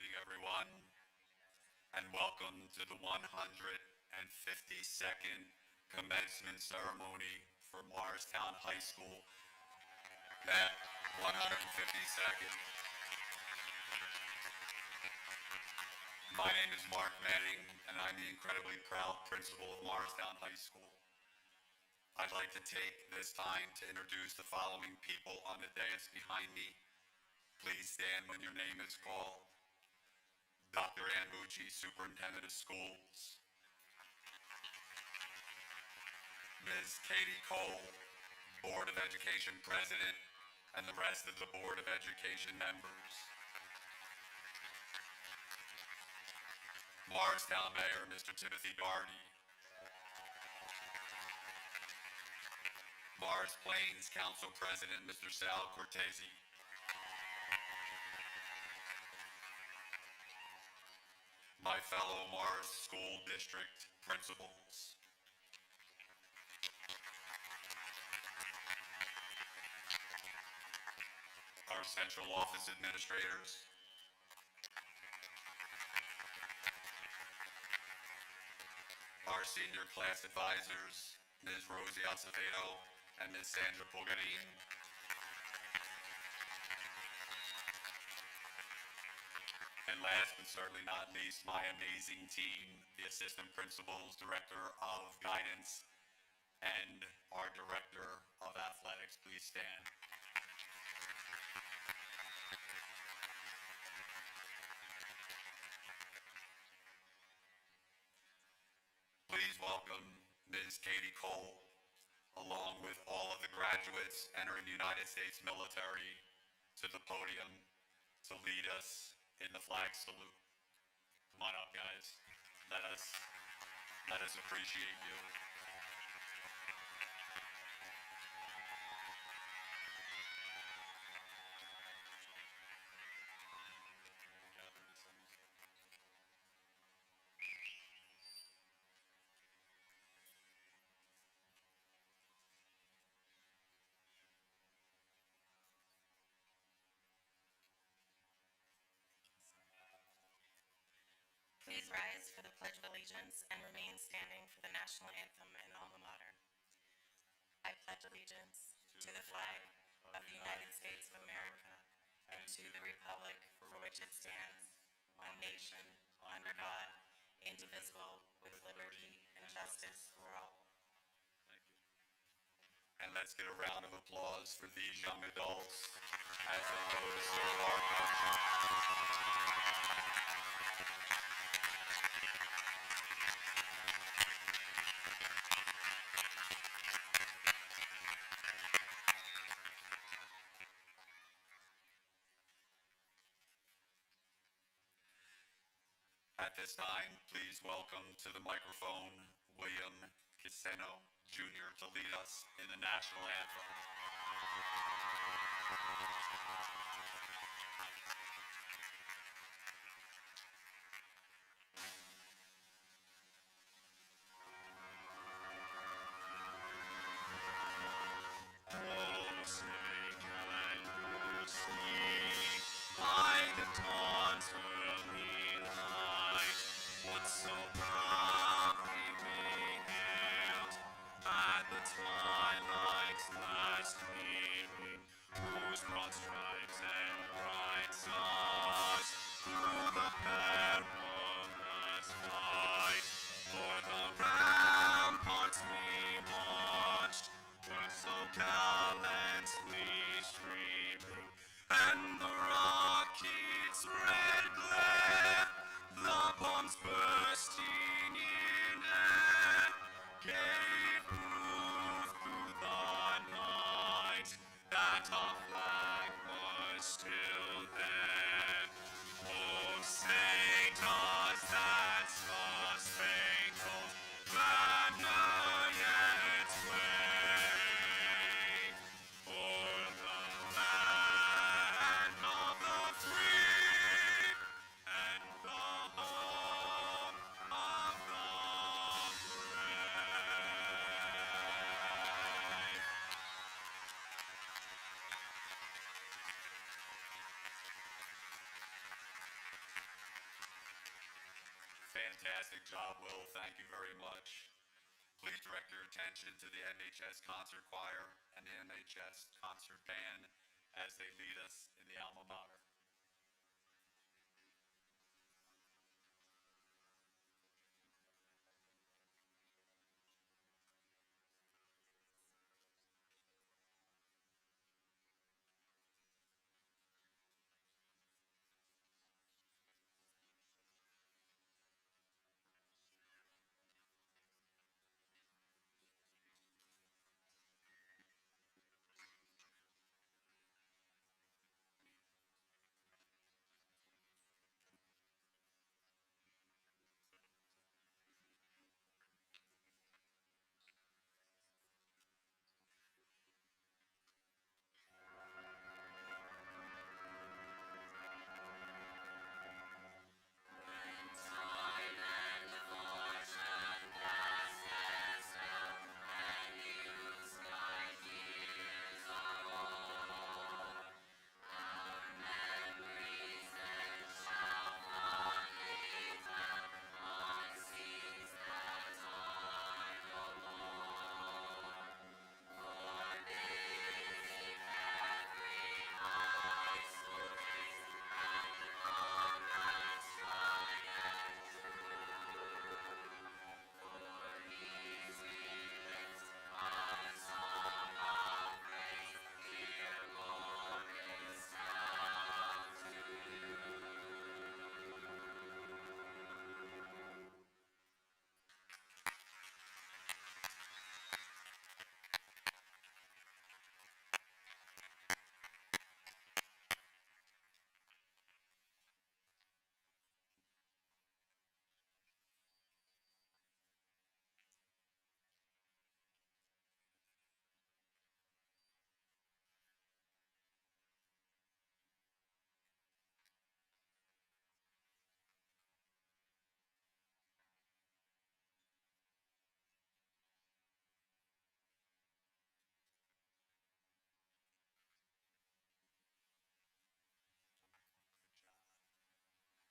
evening, everyone, and welcome to the 152nd commencement ceremony for Morristown High School. That 152nd. My name is Mark Manning, and I'm the incredibly proud principal of Morristown High School. I'd like to take this time to introduce the following people on the dais behind me. Please stand when your name is called. Dr. Ann Mucci, Superintendent of Schools. Ms. Katie Cole, Board of Education President, and the rest of the Board of Education members. Morristown Mayor, Mr. Timothy Doherty. Morris Plains Council President, Mr. Sal Cortese. My fellow Morris School District principals. Our central office administrators. Our senior class advisors, Ms. Rosie Acevedo and Ms. Sandra Pulgarin. And last but certainly not least, my amazing team, the assistant principals, director of guidance, and our director of athletics. Please stand. Please welcome Ms. Katie Cole, along with all of the graduates entering the United States military, to the podium to lead us in the flag salute. Come on up, guys. Let us appreciate you. Please rise for the Pledge of Allegiance and remain standing for the national anthem and alma mater. I pledge allegiance to the flag of the United States of America and to the republic for which it stands, one nation, under God, indivisible, with liberty and justice for all. Thank you. And let's get a round of applause for these young adults as they go to serve our country. At this time, please welcome to the microphone William Kiseno, Jr. to lead us in the national anthem. Twilight's last gleaming, whose broad stripes Fantastic job, Will. Thank you very much. Please direct your attention to the MHS Concert Choir and the MHS Concert Band as they lead us in the alma mater.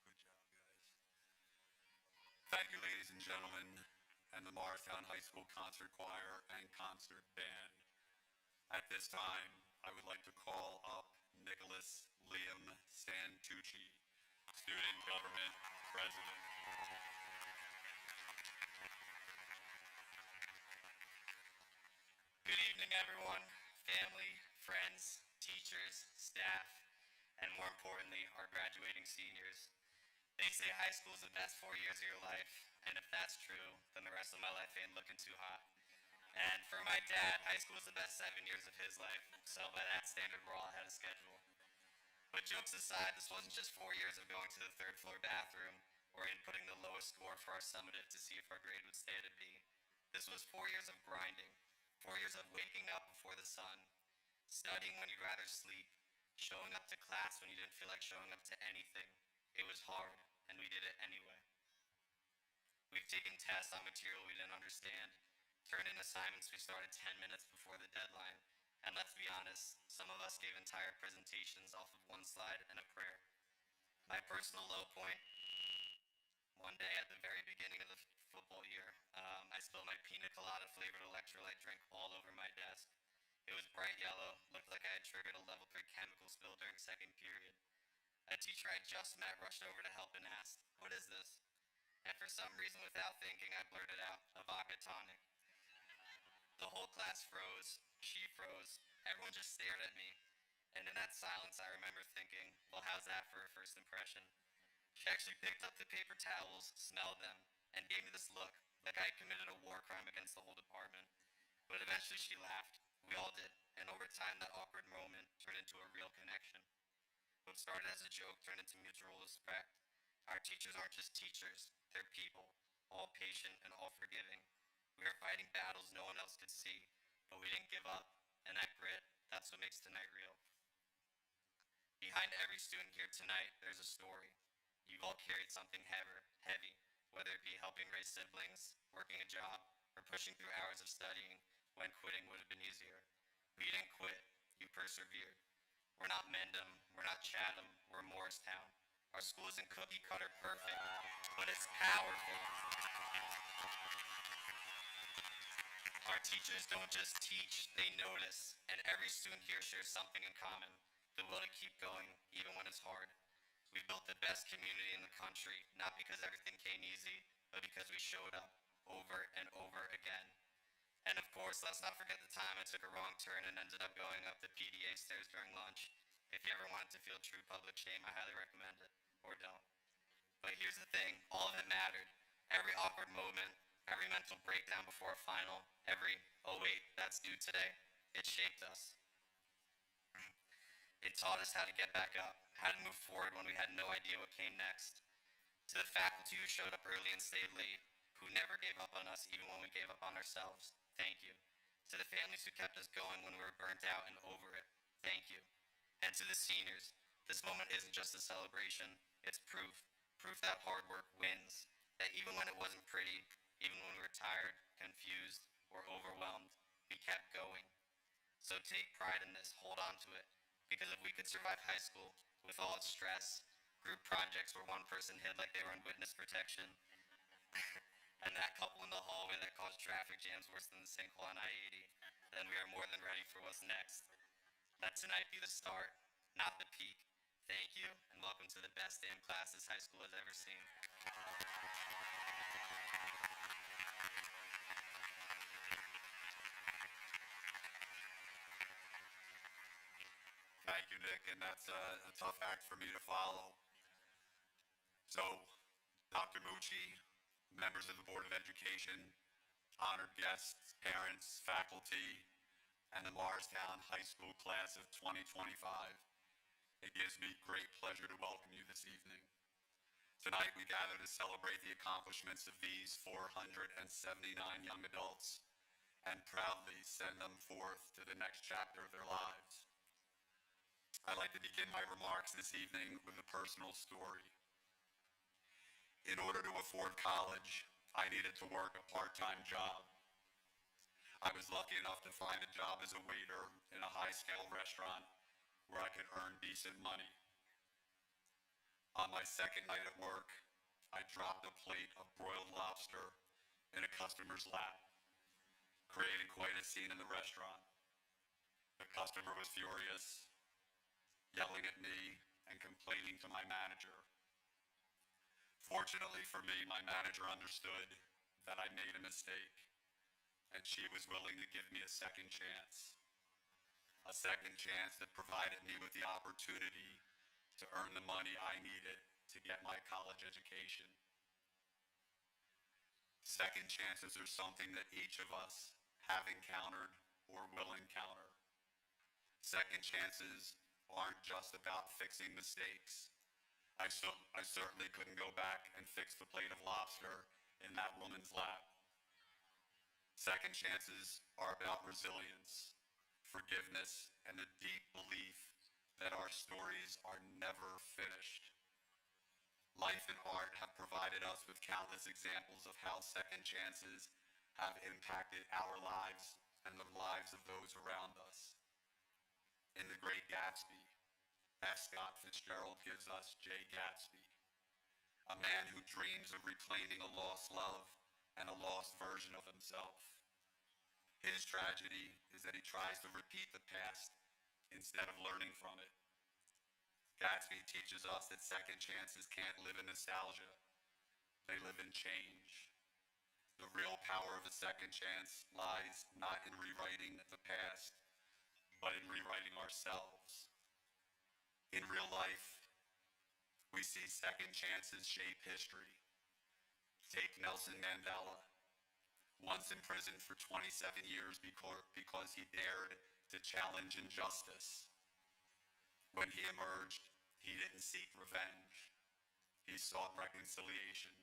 Good job, guys. Thank you, ladies and gentlemen, and the Morristown High School Concert Choir and Concert Band. At this time, I would like to call up Nicholas Liam Santucci, Student Government President. Good evening, everyone, family, friends, teachers, staff, and more importantly, our graduating seniors. They say high school is the best 4 years of your life, and if that's true, then the rest of my life ain't looking too hot. And for my dad, high school was the best 7 years of his life, so by that standard, we're all ahead of schedule. But jokes aside, this wasn't just 4 years of going to the third floor bathroom or inputting the lowest score for our summative to see if our grade would stay at a B. This was 4 years of grinding, 4 years of waking up before the sun, studying when you'd rather sleep, showing up to class when you didn't feel like showing up to anything. It was hard, and we did it anyway. We've taken tests on material we didn't understand, turned in assignments we started 10 minutes before the deadline, and let's be honest, some of us gave entire presentations off of one slide and a prayer. My personal low point, one day at the very beginning of the football year, I spilled my pina colada flavored electrolyte drink all over my desk. It was bright yellow, looked like I had triggered a level 3 chemical spill during second period. A teacher I just met rushed over to help and asked, "What is this?" And for some reason, without thinking, I blurted out, "A vodka tonic." The whole class froze. She froze. Everyone just stared at me. And in that silence, I remember thinking, well, how's that for a first impression? She actually picked up the paper towels, smelled them, and gave me this look, like I had committed a war crime against the whole department. But eventually she laughed. We all did. And over time, that awkward moment turned into a real connection. What started as a joke turned into mutual respect. Our teachers aren't just teachers, they're people, all patient and all forgiving. We are fighting battles no one else could see, but we didn't give up, and that grit, that's what makes tonight real. Behind every student here tonight, there's a story. You've all carried something heavy, whether it be helping raise siblings, working a job, or pushing through hours of studying when quitting would have been easier. But you didn't quit, you persevered. We're not Mendham, we're not Chatham, we're Morristown. Our school isn't cookie cutter perfect, but it's powerful. Our teachers don't just teach, they notice, and every student here shares something in common. The will to keep going, even when it's hard. We built the best community in the country, not because everything came easy, but because we showed up over and over again. And of course, let's not forget the time I took a wrong turn and ended up going up the PDA stairs during lunch. If you ever wanted to feel true public shame, I highly recommend it. Or don't. But here's the thing, all of it mattered. Every awkward moment, every mental breakdown before a final, every, oh wait, that's due today, it shaped us. It taught us how to get back up, how to move forward when we had no idea what came next. To the faculty who showed up early and stayed late, who never gave up on us even when we gave up on ourselves, thank you. To the families who kept us going when we were burnt out and over it, thank you. And to the seniors, this moment isn't just a celebration, it's proof. Proof that hard work wins. That even when it wasn't pretty, even when we were tired, confused, or overwhelmed, we kept going. So take pride in this, hold on to it. Because if we could survive high school with all its stress, group projects where one person hid like they were on witness protection, and that couple in the hallway that caused traffic jams worse than the sinkhole on I-80, then we are more than ready for what's next. Let tonight be the start, not the peak. Thank you, and welcome to the best damn class this high school has ever seen. Thank you, Nick, and that's a tough act for me to follow. So, Dr. Mucci, members of the Board of Education, honored guests, parents, faculty, and the Morristown High School class of 2025, it gives me great pleasure to welcome you this evening. Tonight we gather to celebrate the accomplishments of these 479 young adults and proudly send them forth to the next chapter of their lives. I'd like to begin my remarks this evening with a personal story. In order to afford college, I needed to work a part-time job. I was lucky enough to find a job as a waiter in a high-scale restaurant where I could earn decent money. On my second night at work, I dropped a plate of broiled lobster in a customer's lap, creating quite a scene in the restaurant. The customer was furious, yelling at me and complaining to my manager. Fortunately for me, my manager understood that I made a mistake, and she was willing to give me a second chance. A second chance that provided me with the opportunity to earn the money I needed to get my college education. Second chances are something that each of us have encountered or will encounter. Second chances aren't just about fixing mistakes. I certainly couldn't go back and fix the plate of lobster in that woman's lap. Second chances are about resilience, forgiveness, and the deep belief that our stories are never finished. Life and art have provided us with countless examples of how second chances have impacted our lives and the lives of those around us. In The Great Gatsby, F. Scott Fitzgerald gives us Jay Gatsby, a man who dreams of reclaiming a lost love and a lost version of himself. His tragedy is that he tries to repeat the past instead of learning from it. Gatsby teaches us that second chances can't live in nostalgia. They live in change. The real power of a second chance lies not in rewriting the past, but in rewriting ourselves. In real life, we see second chances shape history. Take Nelson Mandela, once imprisoned for 27 years because he dared to challenge injustice. When he emerged, he didn't seek revenge. He sought reconciliation.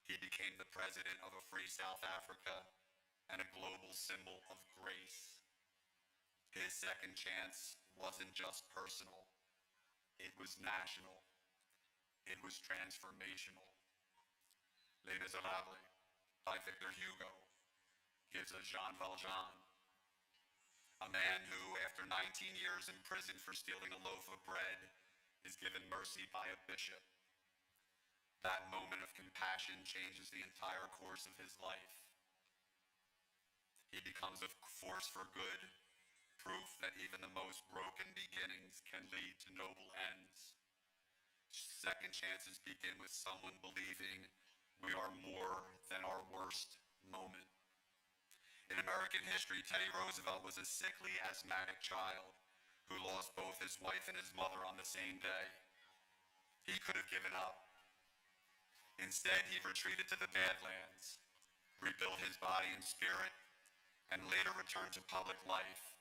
He became the president of a free South Africa and a global symbol of grace. His second chance wasn't just personal. It was national. It was transformational. Les Miserables by Victor Hugo gives us Jean Valjean, a man who, after 19 years in prison for stealing a loaf of bread, is given mercy by a bishop. That moment of compassion changes the entire course of his life. He becomes a force for good, proof that even the most broken beginnings can lead to noble ends. Second chances begin with someone believing we are more than our worst moment. In American history, Teddy Roosevelt was a sickly, asthmatic child who lost both his wife and his mother on the same day. He could have given up. Instead, he retreated to the Badlands, rebuilt his body and spirit, and later returned to public life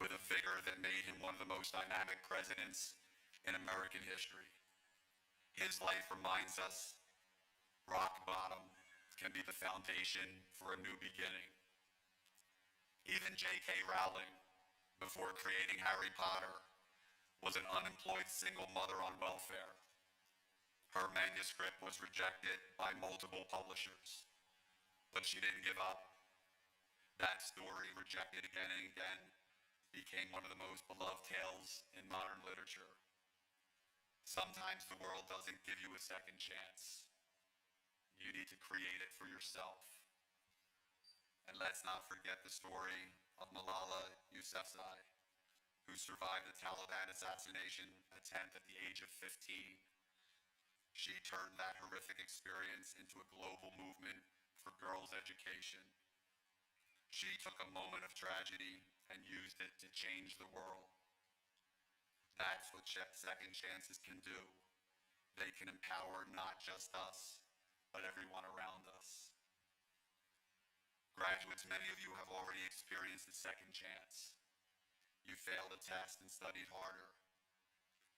with a vigor that made him one of the most dynamic presidents in American history. His life reminds us rock bottom can be the foundation for a new beginning. Even J.K. Rowling, before creating Harry Potter, was an unemployed single mother on welfare. Her manuscript was rejected by multiple publishers, but she didn't give up. That story, rejected again and again, became one of the most beloved tales in modern literature. Sometimes the world doesn't give you a second chance. You need to create it for yourself. And let's not forget the story of Malala Yousafzai, who survived the Taliban assassination attempt at the age of 15. She turned that horrific experience into a global movement for girls' education. She took a moment of tragedy and used it to change the world. That's what second chances can do. They can empower not just us, but everyone around us. Graduates, many of you have already experienced a second chance. You failed a test and studied harder.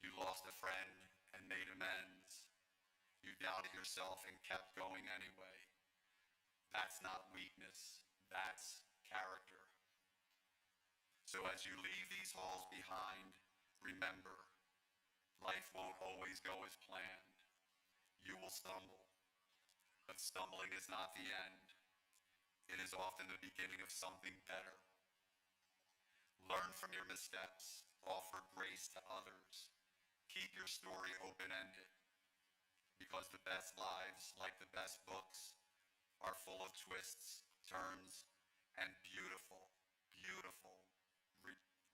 You lost a friend and made amends. You doubted yourself and kept going anyway. That's not weakness, that's character. So as you leave these halls behind, remember, life won't always go as planned. You will stumble, but stumbling is not the end. It is often the beginning of something better. Learn from your missteps, offer grace to others. Keep your story open-ended, because the best lives, like the best books, are full of twists, turns, and beautiful, beautiful,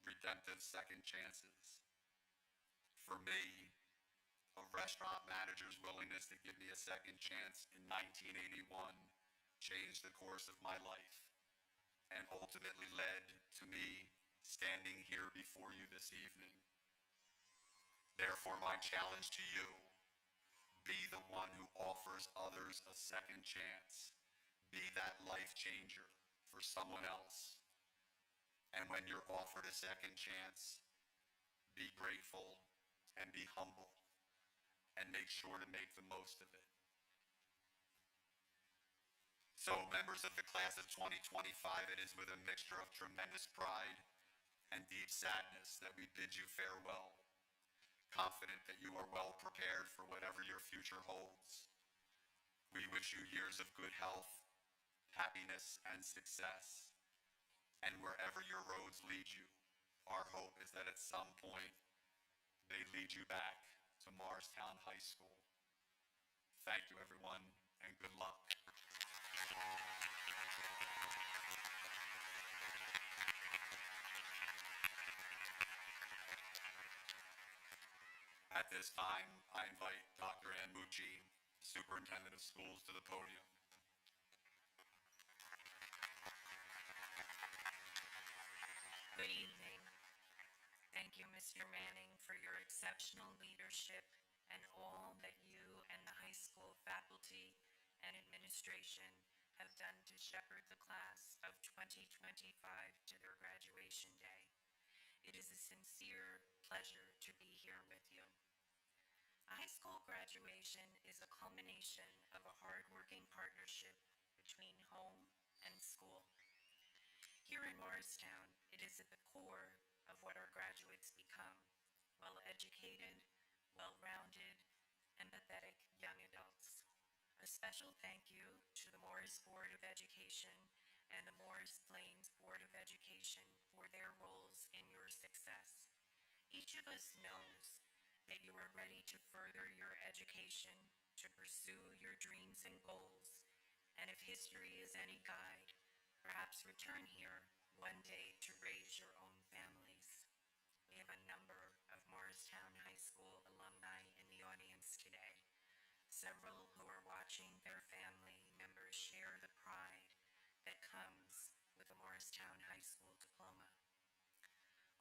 redemptive second chances. For me, a restaurant manager's willingness to give me a second chance in 1981 changed the course of my life and ultimately led to me standing here before you this evening. Therefore, my challenge to you, be the one who offers others a second chance. Be that life changer for someone else. And when you're offered a second chance, be grateful and be humble and make sure to make the most of it. So, members of the class of 2025, it is with a mixture of tremendous pride and deep sadness that we bid you farewell, confident that you are well prepared for whatever your future holds. We wish you years of good health, happiness, and success. And wherever your roads lead you, our hope is that at some point, they lead you back to Morristown High School. Thank you, everyone, and good luck. At this time, I invite Dr. Ann Mucci, Superintendent of Schools, to the podium. Good evening. Thank you, Mr. Manning, for your exceptional leadership and all that you and the high school faculty and administration have done to shepherd the class of 2025 to their graduation day. It is a sincere pleasure to be here with you. A high school graduation is a culmination of a hard-working partnership between home and school. Here in Morristown, it is at the core of what our graduates become: well-educated, well-rounded, empathetic young adults. A special thank you to the Morris Board of Education and the Morris Plains Board of Education for their roles in your success. Each of us knows that you are ready to further your education, to pursue your dreams and goals, and if history is any guide, perhaps return here one day to raise your own families. We have a number of Morristown High School alumni in the audience today. Several who are watching their family members share the pride that comes with a Morristown High School diploma.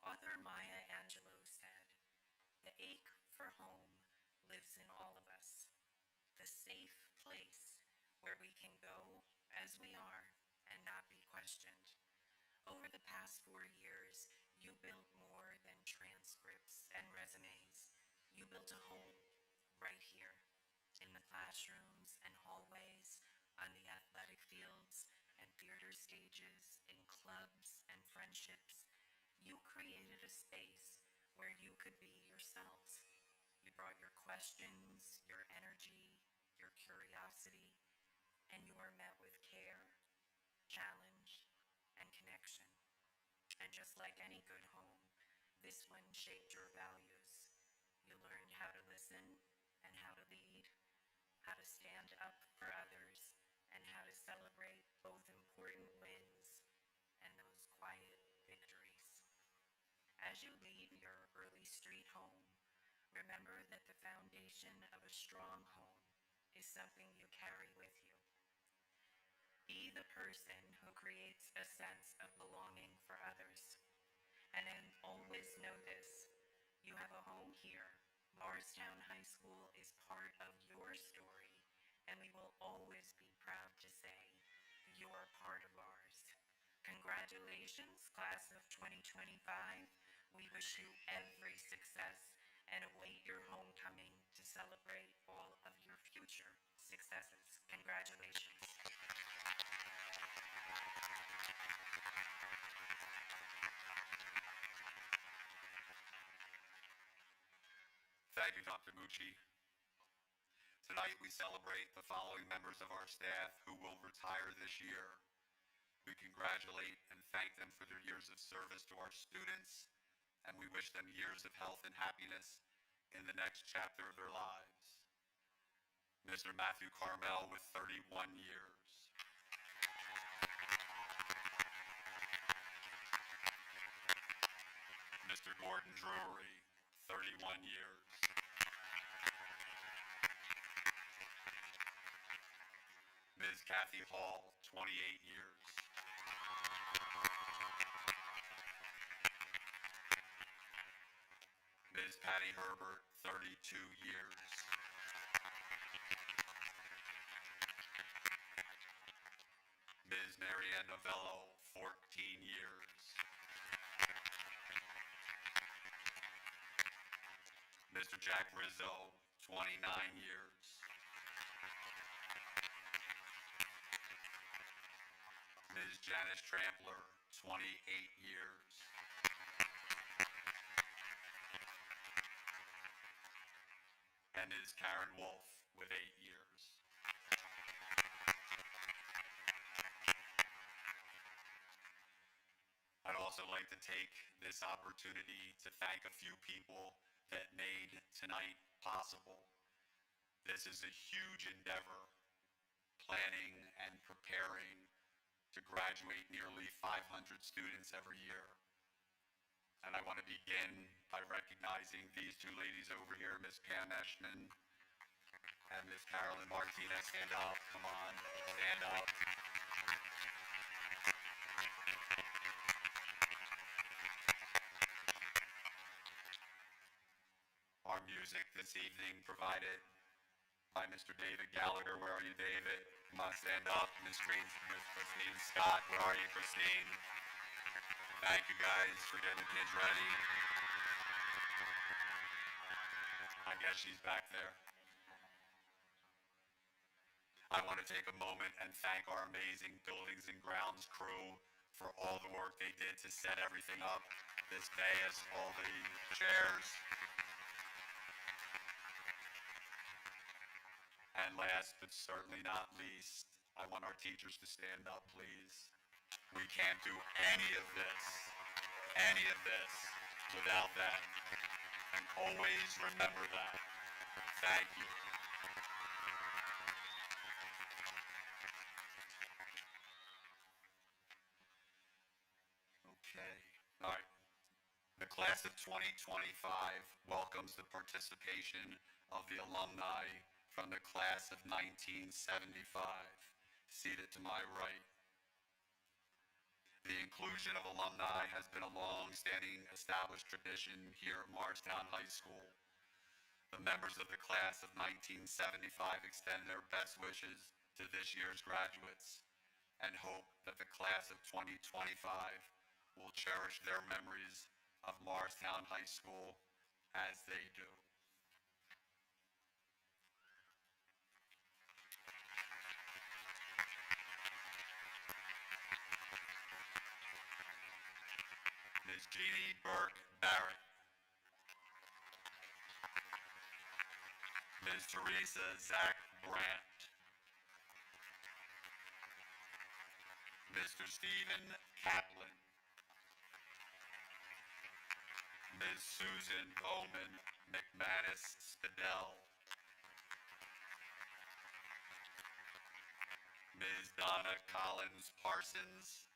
Author Maya Angelou said, "The ache for home lives in all of us, the safe place where we can go as we are and not be questioned." Over the past 4 years, you built more than transcripts and resumes. You built a home right here in the classrooms and hallways, on the athletic fields and theater stages, in clubs and friendships. You created a space where you could be yourselves. You brought your questions, your energy, your curiosity, and you were met with care, challenge, and connection. And just like any good home, this one shaped your values. You learned how to listen and how to lead, how to stand up for others, and how to celebrate both important wins and those quiet victories. As you leave your early street home, remember that the foundation of a strong home is something you carry with you. Be the person who creates a sense of belonging for others. And then always know this, you have a home here. Morristown High School is part of your story, and we will always be proud to say you're part of ours. Congratulations, class of 2025. We wish you every success and await your homecoming to celebrate all of your future successes. Congratulations. Thank you, Dr. Mucci. Tonight we celebrate the following members of our staff who will retire this year. We congratulate and thank them for their years of service to our students, and we wish them years of health and happiness in the next chapter of their lives. Mr. Matthew Carmel with 31 years. Mr. Gordon Drury, 31 years. Ms. Kathy Hall, 28 years. Ms. Patty Herbert, 32 years. Ms. Marianne Novello, 14 years. Mr. Jack Rizzo, 29 years. Ms. Janice Trampler, 28 years. And Ms. Karen Wolf with 8 years. I'd also like to take this opportunity to thank a few people that made tonight possible. This is a huge endeavor, planning and preparing to graduate nearly 500 students every year. And I want to begin by recognizing these two ladies over here, Ms. Pam Eshman and Ms. Carolyn Martinez. Stand up, come on, stand up. Our music this evening provided by Mr. David Gallagher. Where are you, David? Come on, stand up. Ms. Christine Scott, where are you, Christine? Thank you guys for getting the kids ready. I guess she's back there. I want to take a moment and thank our amazing buildings and grounds crew for all the work they did to set everything up. This dais, all the chairs. And last but certainly not least, I want our teachers to stand up, please. We can't do any of this without them. And always remember that. Thank you. Okay. All right. The class of 2025 welcomes the participation of the alumni from the class of 1975, seated to my right. The inclusion of alumni has been a long-standing established tradition here at Morristown High School. The members of the class of 1975 extend their best wishes to this year's graduates and hope that the class of 2025 will cherish their memories of Morristown High School as they do. Ms. Jeannie Burke Barrett. Ms. Teresa Zach Brandt. Mr. Stephen Kaplan. Ms. Susan Bowman McManus Spidell. Ms. Donna Collins Parsons.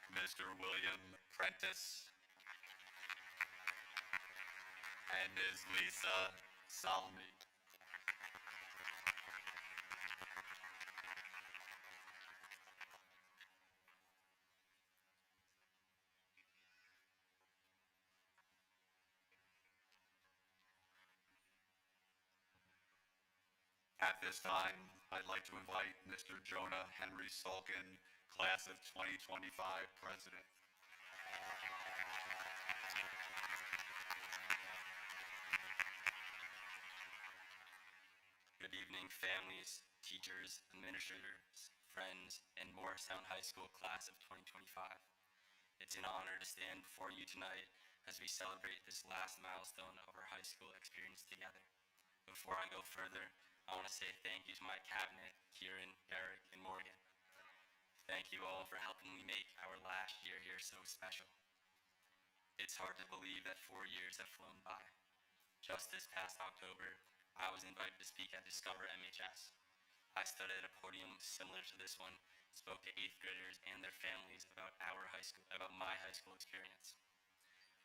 Mr. William Prentice. And Ms. Lisa Salmi. At this time, I'd like to invite Mr. Jonah Henry Salkin, class of 2025 president. Good evening, families, teachers, administrators, friends, and Morristown High School class of 2025. It's an honor to stand before you tonight as we celebrate this last milestone of our high school experience together. Before I go further, I want to say thank you to my cabinet, Kieran, Eric, and Morgan. Thank you all for helping me make our last year here so special. It's hard to believe that 4 years have flown by. Just this past October, I was invited to speak at Discover MHS. I stood at a podium similar to this one, spoke to 8th graders and their families about my high school experience.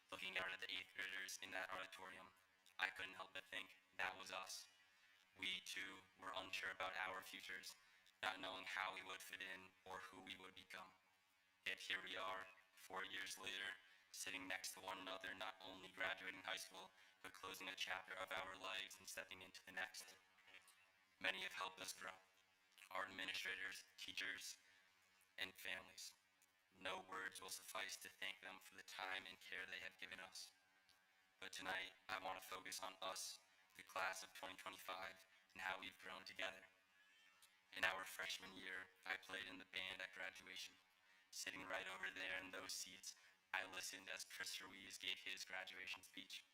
Looking out at the 8th graders in that auditorium, I couldn't help but think that was us. We too were unsure about our futures, not knowing how we would fit in or who we would become. Yet here we are, 4 years later, sitting next to one another, not only graduating high school, but closing a chapter of our lives and stepping into the next. Many have helped us grow, our administrators, teachers, and families. No words will suffice to thank them for the time and care they have given us. But tonight, I want to focus on us, the class of 2025, and how we've grown together. In our freshman year, I played in the band at graduation. Sitting right over there in those seats, I listened as Chris Ruiz gave his graduation speech.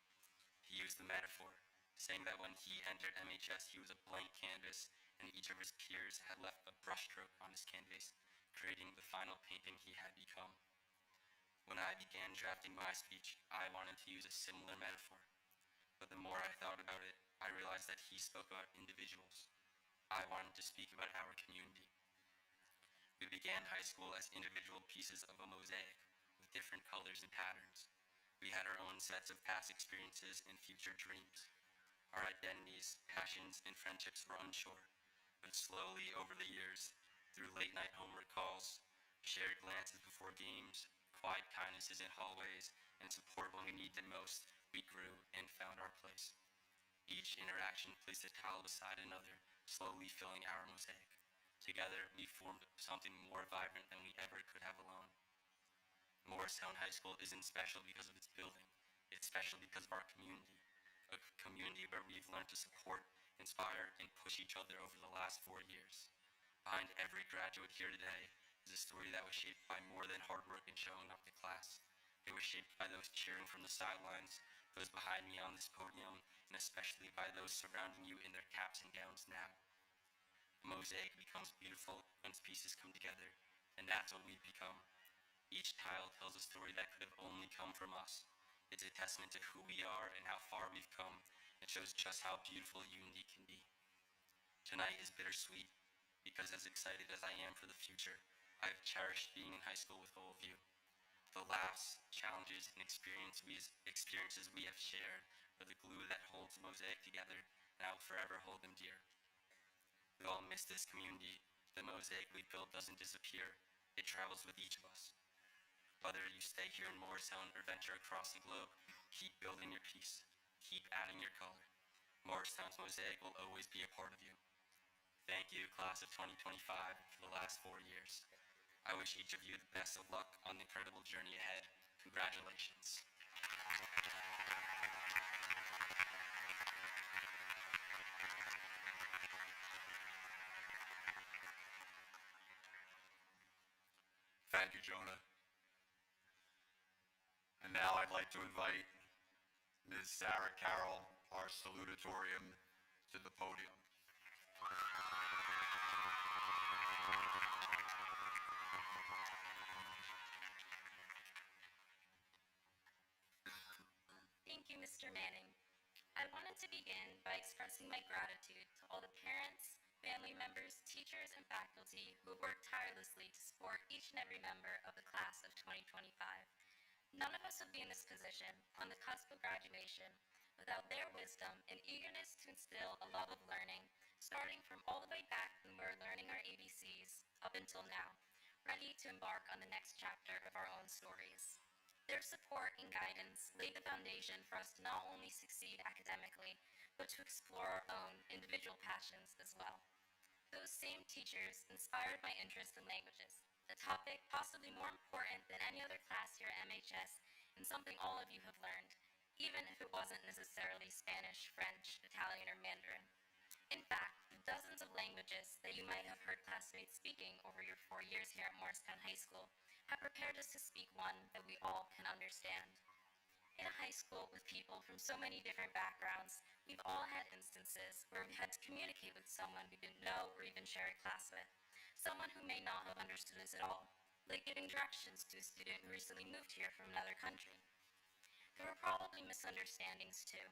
He used the metaphor, saying that when he entered MHS, he was a blank canvas, and each of his peers had left a brushstroke on his canvas, creating the final painting he had become. When I began drafting my speech, I wanted to use a similar metaphor. But the more I thought about it, I realized that he spoke about individuals. I wanted to speak about our community. We began high school as individual pieces of a mosaic with different colors and patterns. We had our own sets of past experiences and future dreams. Our identities, passions, and friendships were unsure, but slowly over the years, through late night homework calls, shared glances before games, quiet kindnesses in hallways, and support when we needed most, we grew and found our place. Each interaction placed a tile beside another, slowly filling our mosaic. Together, we formed something more vibrant than we ever could have alone. Morristown High School isn't special because of its building. It's special because of our community. A community where we've learned to support, inspire, and push each other over the last 4 years. Behind every graduate here today is a story that was shaped by more than hard work and showing up to class. It was shaped by those cheering from the sidelines, those behind me on this podium, and especially by those surrounding you in their caps and gowns now. A mosaic becomes beautiful when its pieces come together, and that's what we've become. Each tile tells a story that could have only come from us. It's a testament to who we are and how far we've come. It shows just how beautiful unity can be. Tonight is bittersweet because as excited as I am for the future, I have cherished being in high school with all of you. The laughs, challenges, and experiences we have shared are the glue that holds Mosaic together, and I will forever hold them dear. We all miss this community. The Mosaic we built doesn't disappear. It travels with each of us. Whether you stay here in Morristown or venture across the globe, keep building your piece. Keep adding your color. Morristown's Mosaic will always be a part of you. Thank you, class of 2025, for the last 4 years. I wish each of you the best of luck on the incredible journey ahead. Congratulations. Thank you, Jonah. And now I'd like to invite Ms. Sarah Carroll, our salutatorian, to the podium. Thank you, Mr. Manning. I wanted to begin by expressing my gratitude to all the parents, family members, teachers, and faculty who worked tirelessly to support each and every member of the class of 2025. None of us would be in this position on the cusp of graduation without their wisdom and eagerness to instill a love of learning, starting from all the way back when we were learning our ABCs up until now, ready to embark on the next chapter of our own stories. Their support and guidance laid the foundation for us to not only succeed academically, but to explore our own individual passions as well. Those same teachers inspired my interest in languages, a topic possibly more important than any other class here at MHS and something all of you have learned, even if it wasn't necessarily Spanish, French, Italian, or Mandarin. In fact, the dozens of languages that you might have heard classmates speaking over your 4 years here at Morristown High School have prepared us to speak one that we all can understand. In a high school with people from so many different backgrounds, we've all had instances where we had to communicate with someone we didn't know or even share a class with, someone who may not have understood us at all, like giving directions to a student who recently moved here from another country. There were probably misunderstandings too,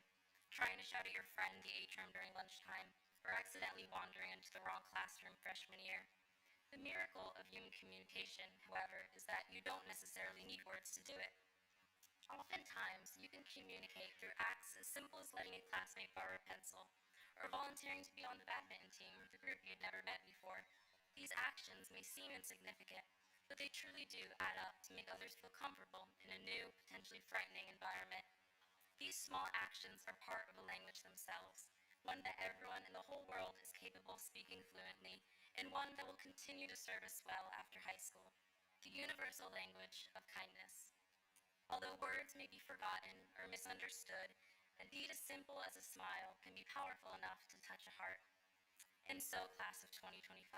trying to shout at your friend in the atrium during lunchtime, or accidentally wandering into the wrong classroom freshman year. The miracle of human communication, however, is that you don't necessarily need words to do it. Oftentimes, you can communicate through acts as simple as letting a classmate borrow a pencil, or volunteering to be on the badminton team with a group you had never met before. These actions may seem insignificant, but they truly do add up to make others feel comfortable in a new, potentially frightening environment. These small actions are part of the language themselves, one that everyone in the whole world is capable of speaking fluently, and one that will continue to serve us well after high school, the universal language of kindness. Although words may be forgotten or misunderstood, a deed as simple as a smile can be powerful enough to touch a heart. And so, class of 2025,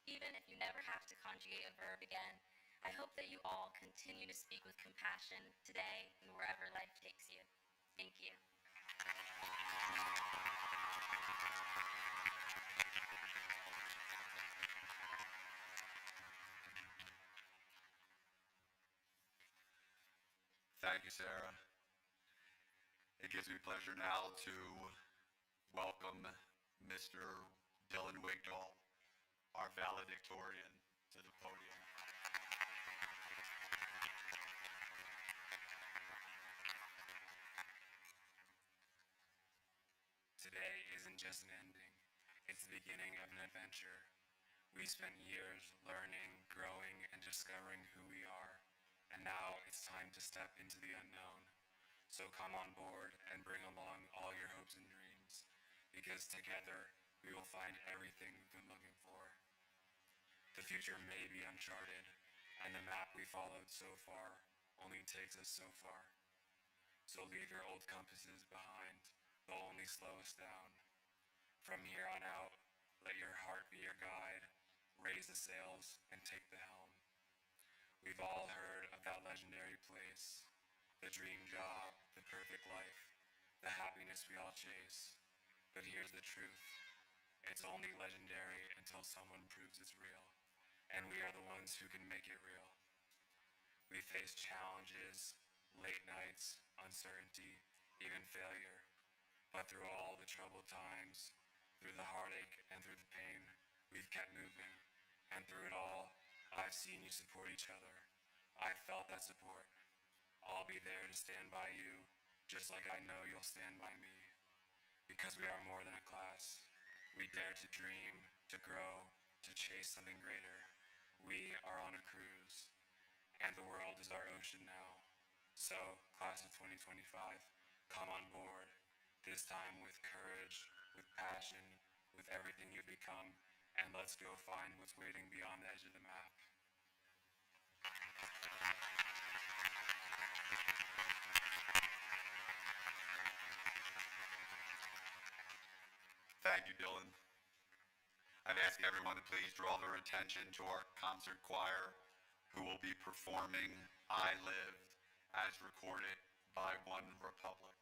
even if you never have to conjugate a verb again, I hope that you all continue to speak with compassion today and wherever life takes you. Thank you. Thank you, Sarah. It gives me pleasure now to welcome Mr. Dylan Wigdahl, our valedictorian, to the podium. Today isn't just an ending, it's the beginning of an adventure. We spent years learning, growing, and discovering who we are, and now it's time to step into the unknown. So come on board and bring along all your hopes and dreams, because together we will find everything we've been looking for. The future may be uncharted, and the map we followed so far only takes us so far. So leave your old compasses behind, they'll only slow us down. From here on out, let your heart be your guide, raise the sails, and take the helm. We've all heard of that legendary place, the dream job, the perfect life, the happiness we all chase. But here's the truth, it's only legendary until someone proves it's real, and we are the ones who can make it real. We faced challenges, late nights, uncertainty, even failure. But through all the troubled times, through the heartache and through the pain, we've kept moving. And through it all, I've seen you support each other. I've felt that support. I'll be there to stand by you, just like I know you'll stand by me. Because we are more than a class. We dare to dream, to grow, to chase something greater. We are on a cruise, and the world is our ocean now. So, class of 2025, come on board. This time with courage, with passion, with everything you've become, and let's go find what's waiting beyond the edge of the map. Thank you, Dylan. I'd ask everyone to please draw their attention to our concert choir, who will be performing I Lived as recorded by One Republic.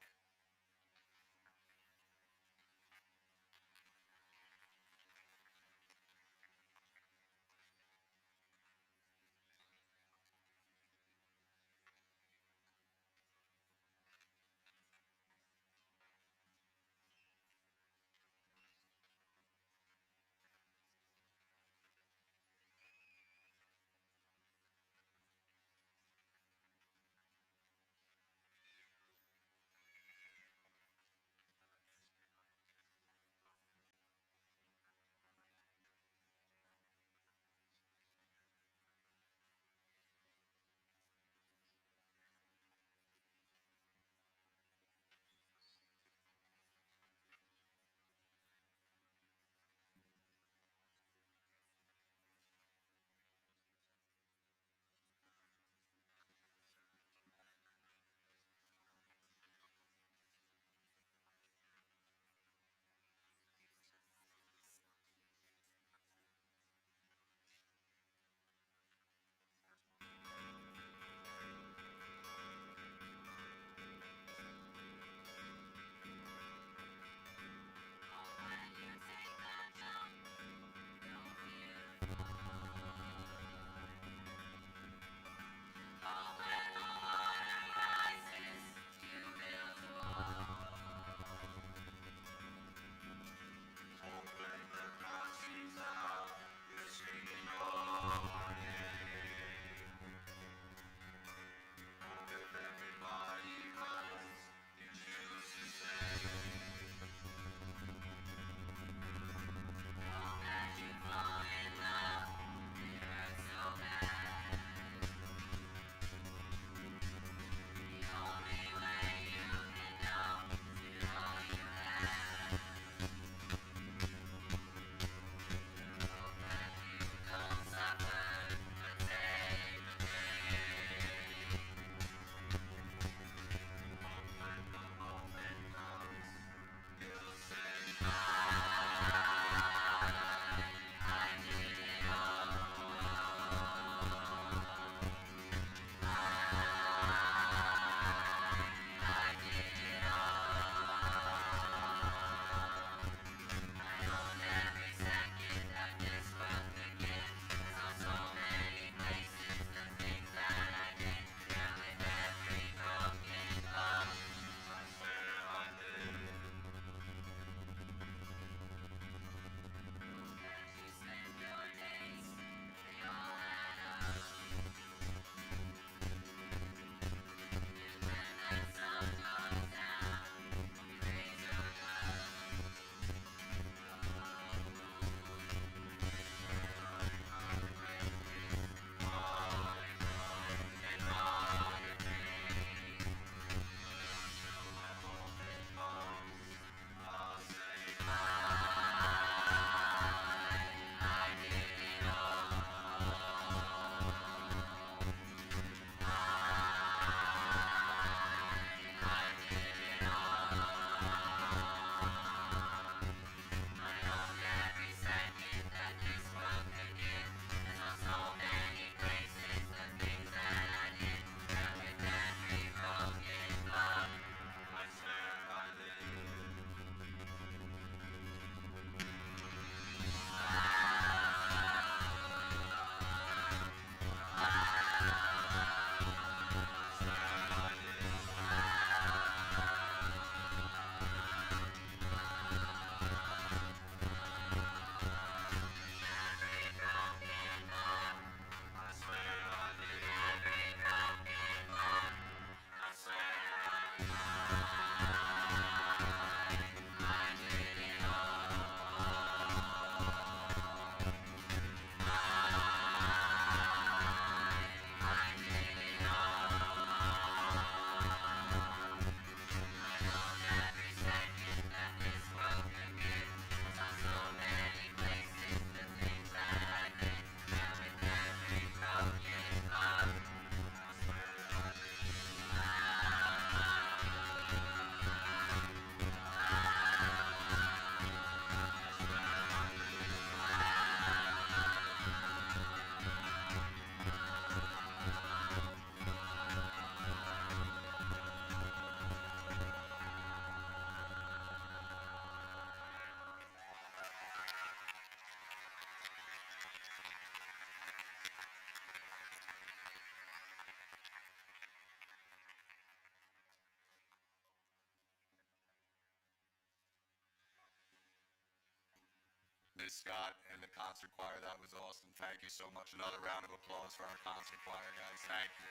Ms. Scott and the concert choir. That was awesome. Thank you so much. Another round of applause for our concert choir, guys. Thank you.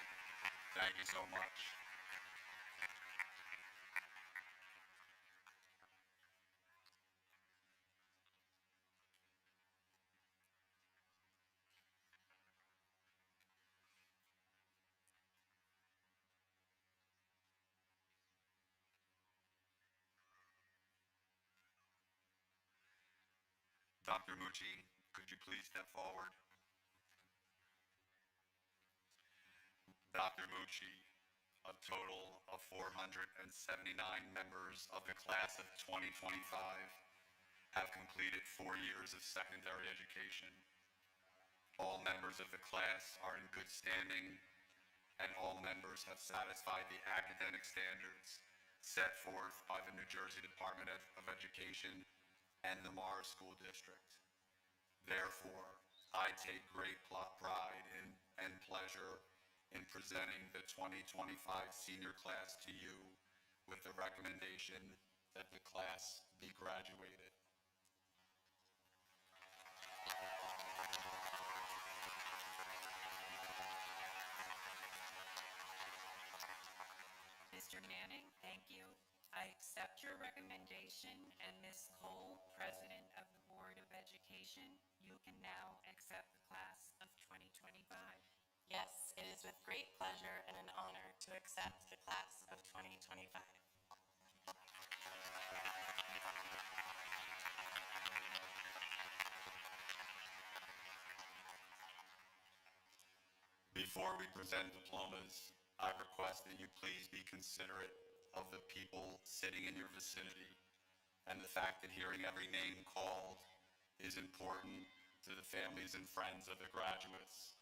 Thank you so much. Dr. Mucci, could you please step forward? Dr. Mucci, a total of 479 members of the class of 2025 have completed 4 years of secondary education. All members of the class are in good standing, and all members have satisfied the academic standards set forth by the New Jersey Department of Education and the Morris School District. Therefore, I take great pride and pleasure in presenting the 2025 senior class to you with the recommendation that the class be graduated. Mr. Manning, thank you. I accept your recommendation, and Ms. Cole, President of the Board of Education, you can now accept the class of 2025. Yes, it is with great pleasure and an honor to accept the class of 2025. Before we present diplomas, I request that you please be considerate of the people sitting in your vicinity and the fact that hearing every name called is important to the families and friends of the graduates.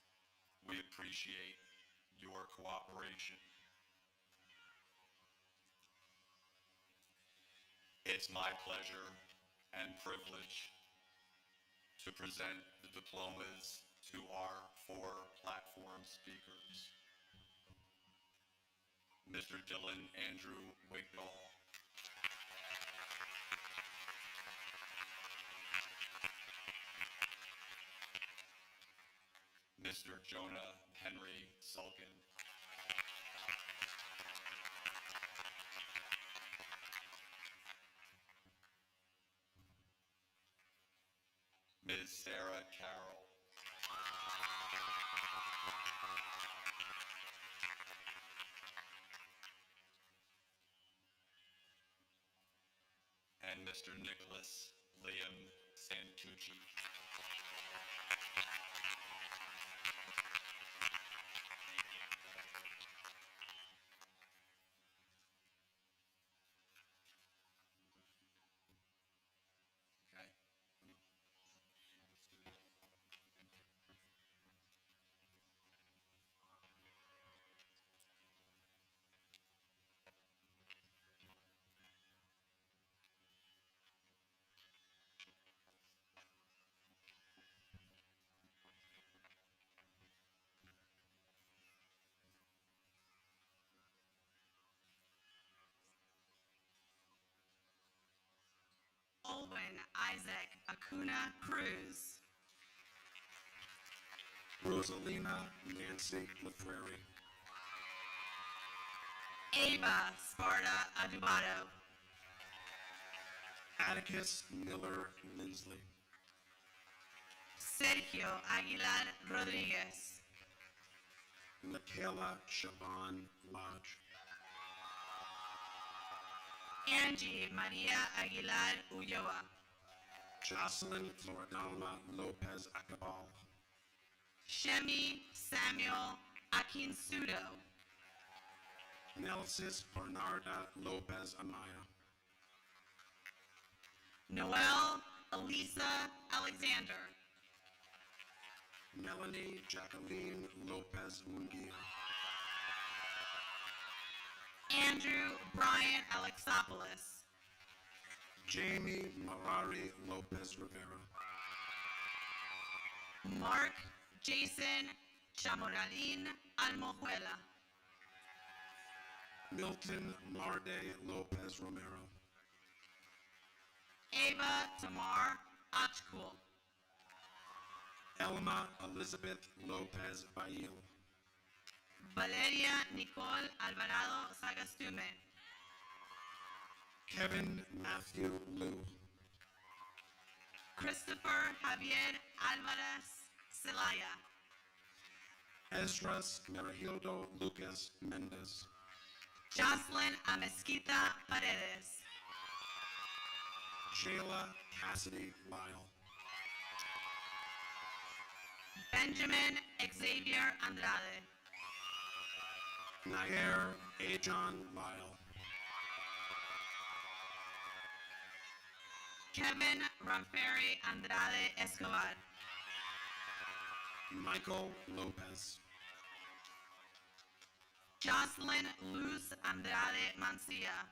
We appreciate your cooperation. It's my pleasure and privilege to present the diplomas to our 4 platform speakers. Mr. Dylan Andrew Wigdahl. Mr. Jonah Henry Sulkin. Ms. Sarah Carroll. And Mr. Nicholas Liam Santucci. Okay. Olwyn Isaac Acuna Cruz. Rosalina Nancy Lafreri. Ava Sparta Adubato. Atticus Miller Lindsley. Sergio Aguilar Rodriguez. Michaela Shaban Lodge. Angie Maria Aguilar Ulloa. Jocelyn Floridalma Lopez Acabal. Shemi Samuel Akinsudo. Nelsis Bernarda Lopez Amaya. Noel Elisa Alexander. Melanie Jacqueline Lopez Munguia. Andrew Brian Alexopoulos. Jamie Marari Lopez Rivera. Mark Jason Chamoralin Almojuela. Milton Marde Lopez Romero. Ava Tamar Ochcool. Elma Elizabeth Lopez Bail, Valeria Nicole Alvarado Sagastume. Kevin Matthew Liu, Christopher Javier Alvarez Celaya. Esdras Merigildo Lucas Mendez, Jocelyn Amezquita Paredes. Shayla Cassidy Lyle, Benjamin Xavier Andrade. Nair Ajon Lyle, Kevin Ramferi Andrade Escobar. Michael Lopez, Jocelyn Luz Andrade Mancia.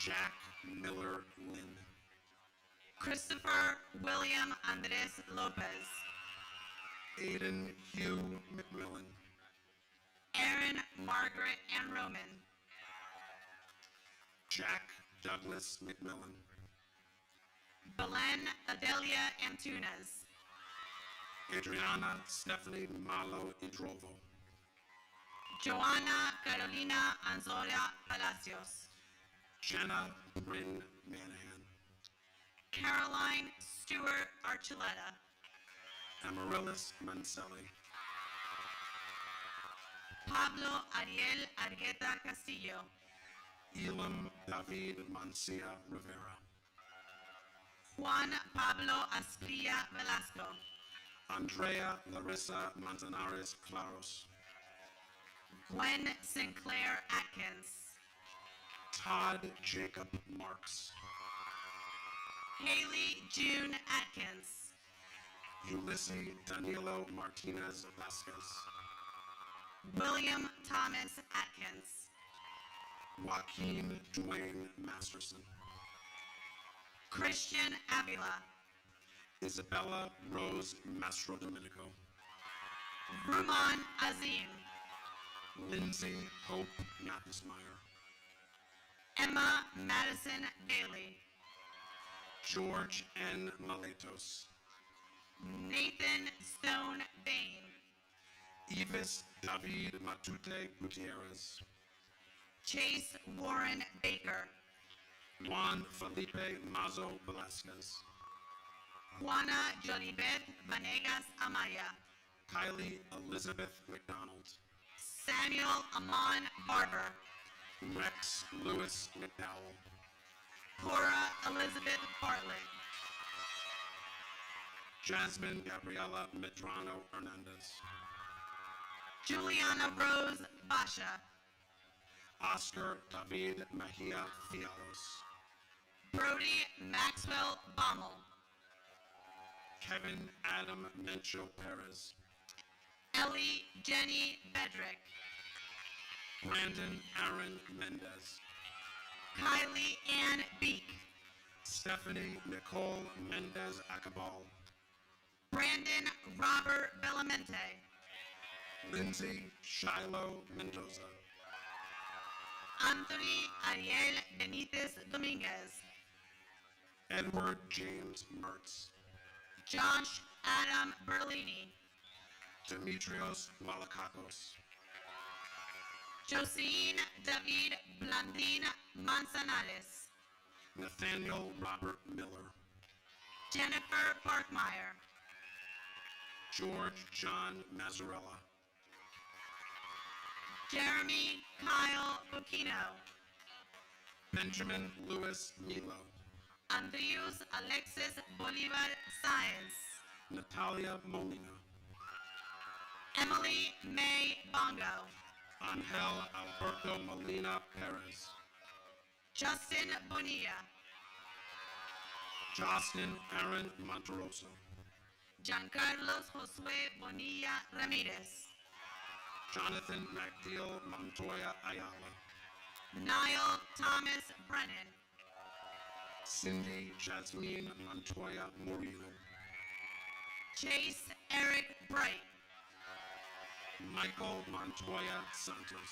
Jack Miller Lynn, Christopher William Andres Lopez. Aiden Hugh McMillan, Aaron Margaret and Roman. Jack Douglas McMillan, Belen Adelia Antunes. Adriana Stephanie Malo Idrovo, Joanna Carolina Anzoria Palacios. Jenna Bryn Manahan, Caroline Stewart Archuleta. Amaryllis Mancelli, Pablo Ariel Argueta Castillo. Elam David Mancia Rivera, Juan Pablo Asprilla Velasco. Andrea Larissa Manzanares Claros, Gwen Sinclair Atkins. Todd Jacob Marks, Haley June Atkins. Ulysses Danilo Martinez Vasquez, William Thomas Atkins. Joaquin Dwayne Masterson, Christian Avila. Isabella Rose Mastro Domenico, Ruman Azim. Lindsay Hope Nappesmeyer, Emma Madison Bailey. George N. Maletos, Nathan Stone Bain. Evis David Matute Gutierrez, Chase Warren Baker. Juan Felipe Mazo Velasquez, Juana Jolibet Vanegas Amaya. Kylie Elizabeth McDonald, Samuel Amon Barber. Rex Lewis McDowell, Cora Elizabeth Bartlett. Jasmine Gabriela Medrano Hernandez, Juliana Rose Basha. Oscar David Mejia Fialos, Brody Maxwell Baumel. Kevin Adam Mencho Perez, Ellie Jenny Bedrick. Brandon Aaron Mendez, Kylie Ann Beek. Stephanie Nicole Mendez Acabal, Brandon Robert Bellamente. Lindsay Shiloh Mendoza, Anthony Ariel Benitez Dominguez. Edward James Mertz, Josh Adam Berlini. Demetrios Malakakos, Josine David Blandin Manzanares. Nathaniel Robert Miller, Jennifer Parkmeyer. George John Mazzarella, Jeremy Kyle Bukino. Benjamin Louis Milo, Andrius Alexis Bolivar Sáenz. Natalia Molina, Emily May Bongo. Angel Alberto Molina Perez, Justin Bonilla. Justin Aaron Monteroso, Giancarlos Josué Bonilla Ramirez. Jonathan MacDeal Montoya Ayala, Niall Thomas Brennan. Cindy Jasmine Montoya Murillo, Chase Eric Bright. Michael Montoya Santos,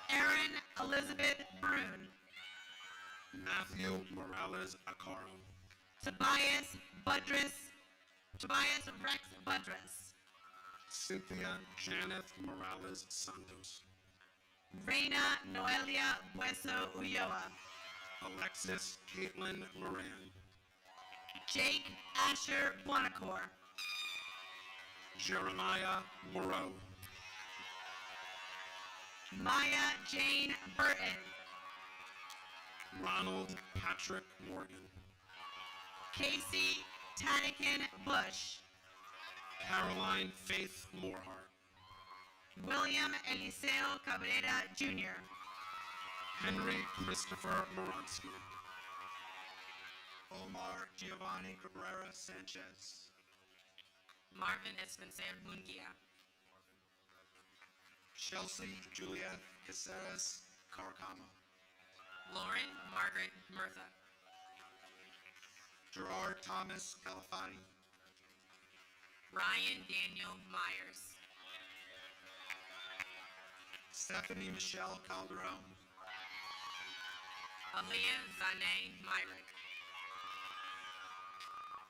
Erin Elizabeth Brune. Matthew Morales Acaro. Tobias Rex Budress. Cynthia Janeth Morales Santos. Reina Noelia Bueso Ulloa. Alexis Caitlin Moran. Jake Asher Buonacore. Jeremiah Moreau. Maya Jane Burton. Ronald Patrick Morgan. Casey Tannikin Bush. Caroline Faith Moorhart. William Eliseo Cabrera Jr. Henry Christopher Moronsky. Omar Giovanni Cabrera Sanchez. Marvin Espencer Munguia. Chelsea Juliet Caceres Carcama. Lauren Margaret Murtha. Gerard Thomas Calafati. Ryan Daniel Myers. Stephanie Michelle Calderon. Aaliyah Zane Myrick.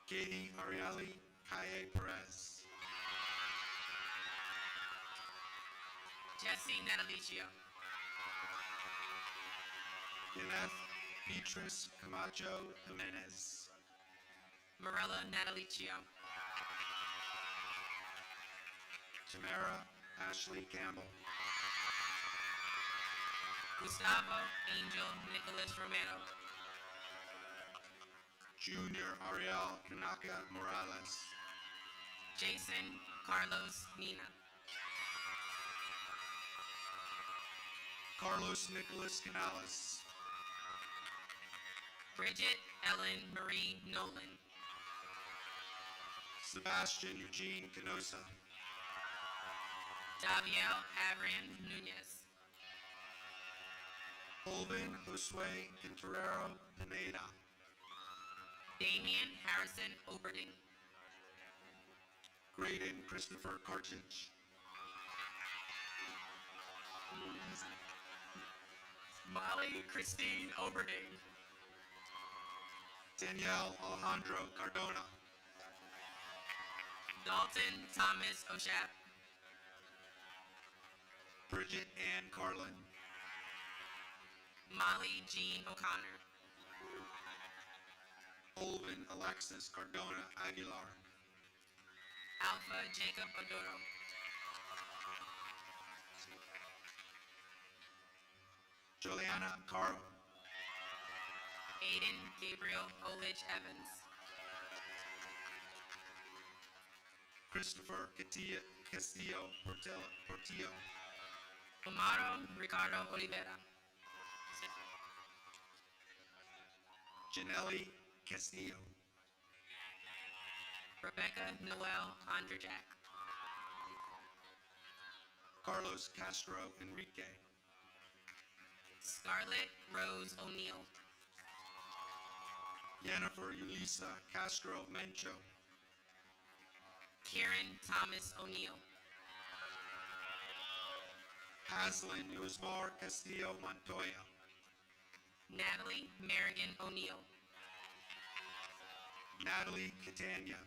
Katie Arieli Calle Perez. Jesse Natalicio. Kenneth Beatrice Camacho Jimenez. Morella Natalicio. Tamara Ashley Campbell. Gustavo Angel Nicholas Romero. Junior Ariel Kanaka Morales. Jason Carlos Nina. Carlos Nicholas Canales. Bridget Ellen Marie Nolan. Sebastian Eugene Canosa. Daviel Avran Nunez. Colvin Josue Quinterero Pineda. Damian Harrison Oberding. Graydon Christopher Cartridge. Molly Christine Oberding. Danielle Alejandro Cardona. Dalton Thomas Oshap. Bridget Ann Carlin. Molly Jean O'Connor. Colvin Alexis Cardona Aguilar. Alpha Jacob Odoro. Juliana Caro. Aiden Gabriel Olich Evans. Christopher Castillo Portillo. Omaro Ricardo Oliveira. Janelli Castillo. Rebecca Noel Andrzejak. Carlos Castro Enrique. Scarlett Rose O'Neill. Jennifer Yulisa Castro Mencho. Kieran Thomas O'Neill. Haslin Usmar Castillo Montoya. Natalie Merrigan O'Neill. Natalie Catania.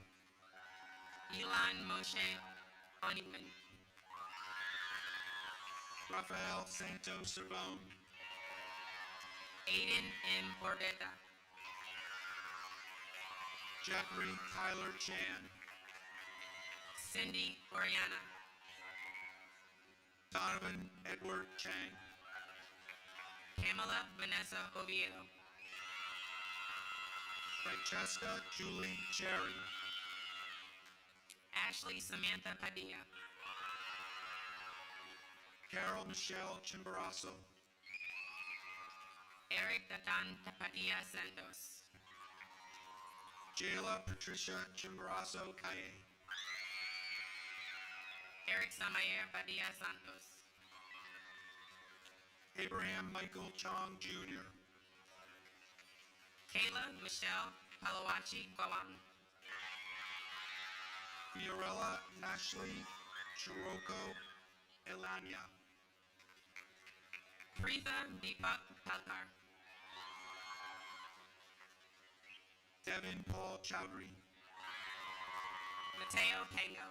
Elon Moshe Honeyman. Rafael Santos Cervone. Aiden M. Bordeta. Jeffrey Tyler Chan. Cindy Oriana. Donovan Edward Chang. Pamela Vanessa Oviedo. Francesca Julie Cherry. Ashley Samantha Padilla. Carol Michelle Chimborazo. Eric Datan Tapatia Santos. Jayla Patricia Chimborazo Calle. Eric Samayer Padilla Santos. Abraham Michael Chong Jr. Kayla Michelle Palawachi Guawan. Fiorella Ashley Chiroko Elania. Preetha Deepak Palkar. Devin Paul Chowdhury. Mateo Pango.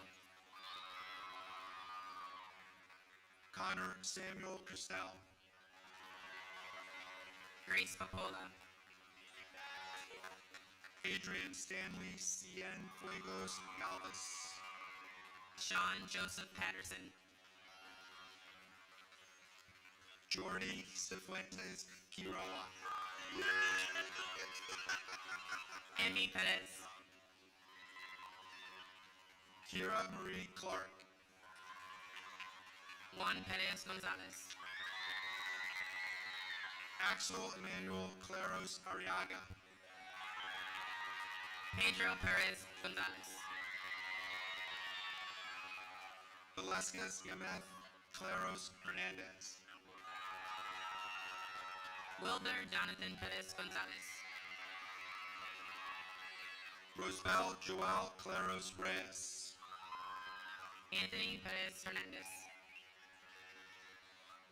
Connor Samuel Christel. Grace Popola. Adrian Stanley Cienfuegos Galvez. Sean Joseph Patterson. Jordi Cifuentes Quiroga. Emmy Perez. Kira Marie Clark. Juan Perez Gonzalez. Axel Emmanuel Claros Arriaga. Pedro Perez Gonzalez. Velasquez Yameth Claros Hernandez. Wilder Jonathan Perez Gonzalez. Rosebel Joel Claros Reyes. Anthony Perez Hernandez.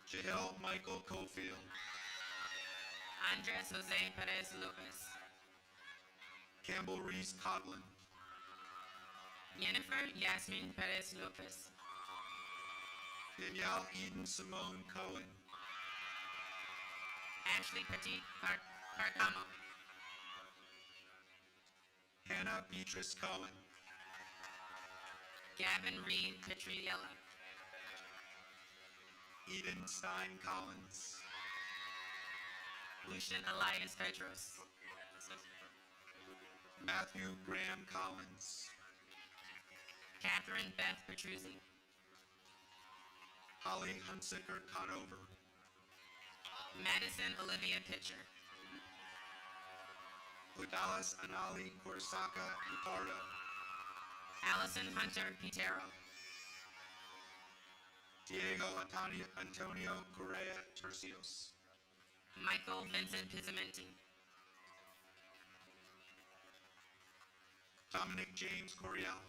Jahil Michael Cofield. Andres Jose Perez Lopez. Campbell Reese Coughlin. Jennifer Yasmin Perez Lopez. Danielle Eden Simone Cohen. Ashley Petit Carcamo. Hannah Beatrice Cohen. Gavin Reed Petriella. Eden Stein Collins. Lucian Elias Petros. Matthew Graham Collins. Catherine Beth Petruzzi. Holly Hunsicker Conover. Madison Olivia Pitcher. Udalis Anali Corsaka Ricardo. Allison Hunter Pitero. Diego Antonio Correa Tercios. Michael Vincent Pizzamenti. Dominic James Coriel.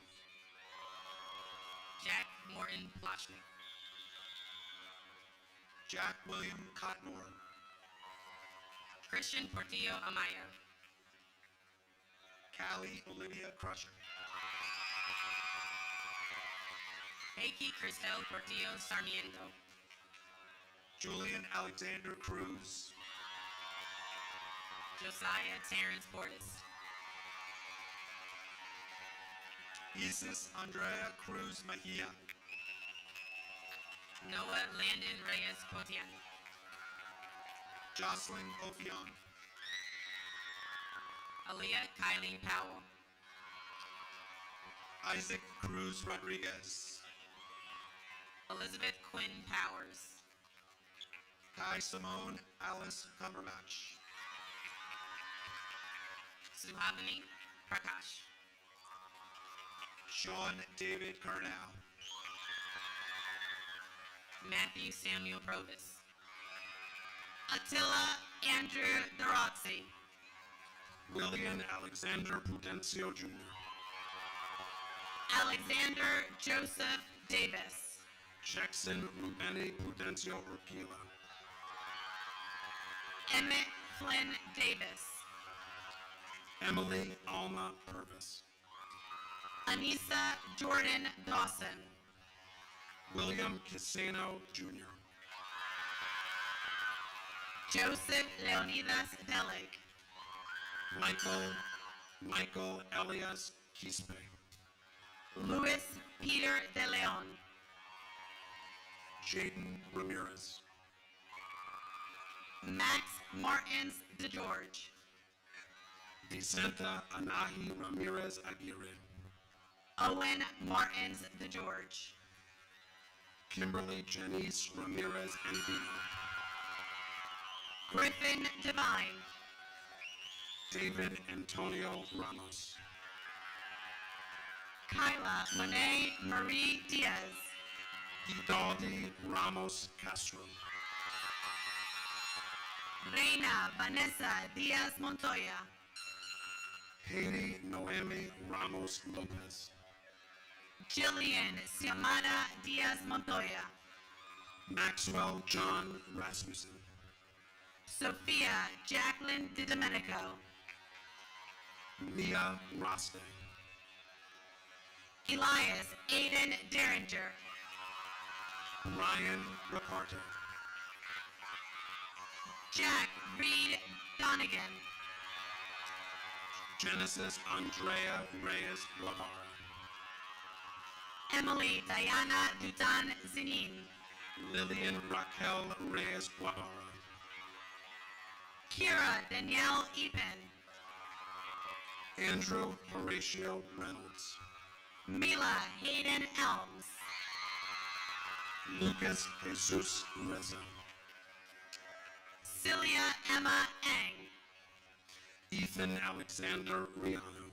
Jack Morton Ploshnik. Jack William Cotnor. Christian Portillo Amaya. Callie Olivia Crusher. Heikki Cristel Portillo Sarmiento. Julian Alexander Cruz. Josiah Terrence Portis. Isis Andrea Cruz Mejia. Noah Landon Reyes Potian. Jocelyn Ofion. Aaliyah Kylie Powell. Isaac Cruz Rodriguez. Elizabeth Quinn Powers. Kai Simone Alice Cumberbatch. Suhavani Prakash. Sean David Kernow. Matthew Samuel Provis. Attila Andrew Dorotzi. William Alexander Prudencio Jr. Alexander Joseph Davis. Jackson Rubeni Prudencio Urquila. Emmett Flynn Davis. Emily Alma Purvis. Anissa Jordan Dawson. William Casano Jr. Joseph Leonidas Delig. Michael Elias Quispe. Luis Peter De Leon. Jaden Ramirez. Max Martins DeGeorge. Vicenta Anahi Ramirez Aguirre. Owen Martins DeGeorge. Kimberly Janice Ramirez Andino. Griffin Devine. David Antonio Ramos. Kyla Monet Marie Diaz. Idaldi Ramos Castro. Reina Vanessa Diaz Montoya. Haiti Noemi Ramos Lopez. Jillian Xiomara Diaz Montoya. Maxwell John Rasmussen. Sophia Jacqueline DiDomenico. Mia Roste, Elias Aiden Derringer, Ryan Ricarte, Jack Reed Donegan, Genesis Andrea Reyes Guevara, Emily Diana Dutan Zinin, Lillian Raquel Reyes Guevara, Kira Danielle Epen, Andrew Horatio Reynolds, Mila Hayden Elms, Lucas Jesus Reza, Celia Emma Eng, Ethan Alexander Riano,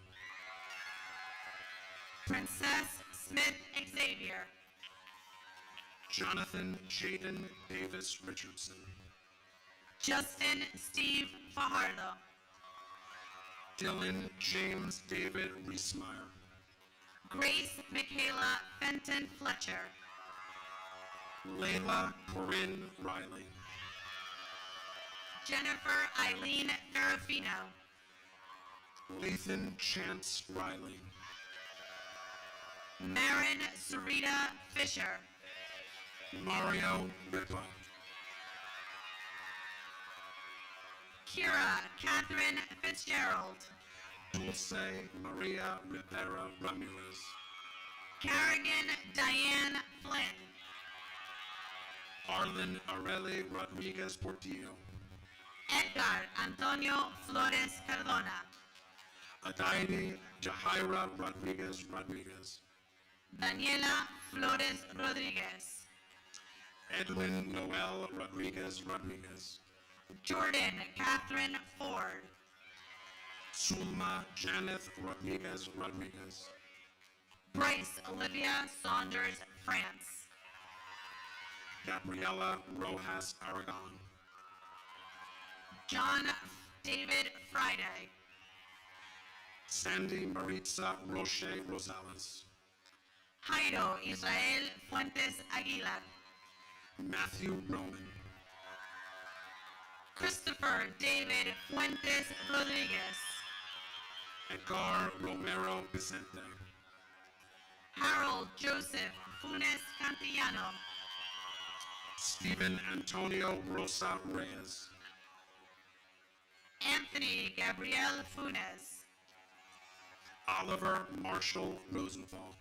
Princess Smith Xavier, Jonathan Jaden Davis Richardson, Justin Steve Fajardo, Dylan James David Reesmeyer, Grace Michaela Fenton Fletcher, Layla Corinne Riley, Jennifer Eileen Ferrafino, Lathan Chance Riley, Marin Sarita Fisher, Mario Ripa, Kira Catherine Fitzgerald, Dulce Maria Rivera Ramirez, Carrigan Diane Flynn, Arlen Areli Rodriguez Portillo, Edgar Antonio Flores Cardona, Adaidi Jahaira Rodriguez Rodriguez, Daniela Flores Rodriguez, Edwin Noel Rodriguez Rodriguez, Jordan Catherine Ford, Sulma Janeth Rodriguez Rodriguez, Bryce Olivia Saunders France, Gabriela Rojas Aragon, John David Friday, Sandy Maritza Roche Rosales, Jairo Israel Fuentes Aguilar, Matthew Roman, Christopher David Fuentes Rodriguez, Edgar Romero Vicente, Harold Joseph Funes Cantillano, Stephen Antonio Rosa Reyes, Anthony Gabriel Funes, Oliver Marshall Rosenthal,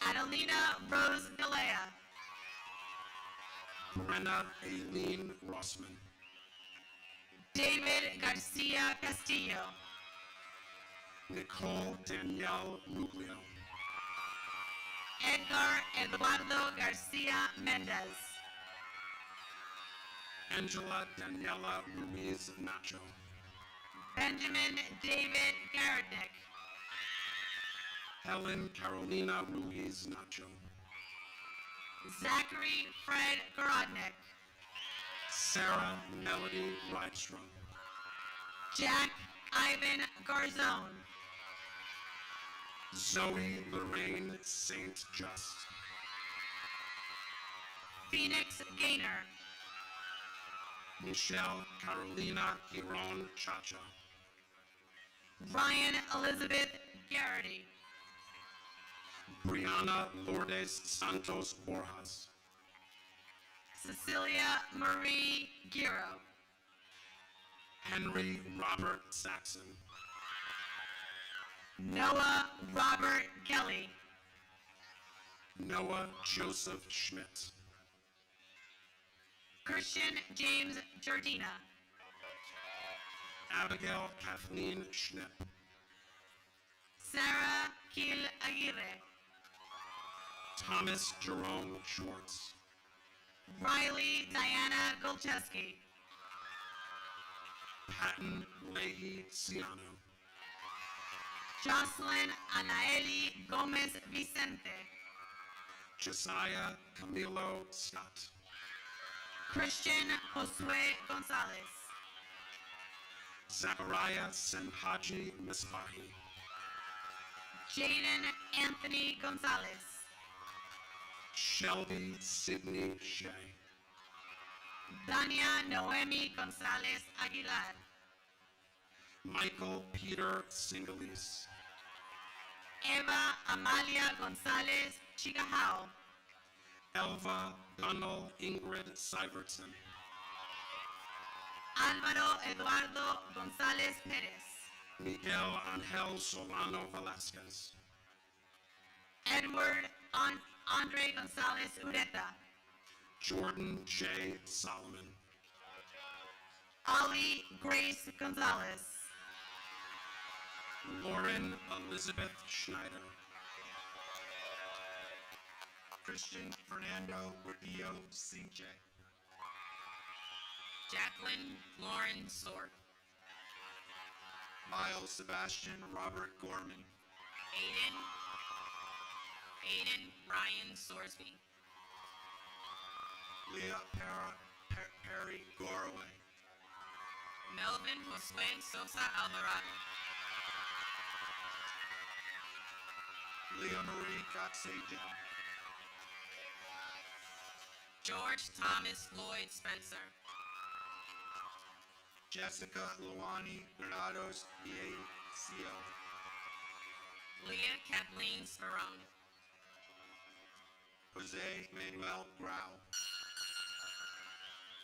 Adelina Rose Galea, Brenna Aileen Rossman, David Garcia Castillo, Nicole Danielle Ruglio, Edgar Eduardo Garcia Mendez, Angela Daniela Ruiz Nacho, Benjamin David Garadnick, Helen Carolina Ruiz Nacho, Zachary Fred Garodnick, Sarah Melody Rydstrom, Jack Ivan Garzone, Zoe Lorraine Saint Just, Phoenix Gaynor, Michelle Carolina Giron Chacha, Ryan Elizabeth Garrity, Brianna Lourdes Santos Borjas, Cecilia Marie Giro, Henry Robert Saxon, Noah Robert Kelly, Noah Joseph Schmidt, Christian James Jardina, Abigail Kathleen Schnipp, Sarah Gil Aguirre, Thomas Jerome Schwartz, Riley Diana Golcheski, Patton Leahy Ciano, Jocelyn Anaeli Gomez Vicente, Josiah Camilo Scott, Christian Josue Gonzalez, Zachariah Senhaji Misbahi, Jaden Anthony Gonzalez, Shelby Sidney Shea, Dania Noemi Gonzalez Aguilar, Michael Peter Singalese, Eva Amalia Gonzalez Chigahao, Elva Gunnell Ingrid Syvertson, Álvaro Eduardo González Pérez, Miguel Angel Solano Velasquez, Edward Andre González Ureta, Jordan J. Solomon, Ollie Grace Gonzalez, Lauren Elizabeth Schneider, Christian Fernando Rodillo Sinche, Jacqueline Lauren Sword, Miles Sebastian Robert Gorman, Aiden Ryan Sorsby, Leah Perry Gorway, Melvin Josue Sosa Alvarado, Leah Marie Gatseja, George Thomas Lloyd Spencer, Jessica Luani Granados Viecio, Leah Kathleen Sperone, Jose Manuel Grau,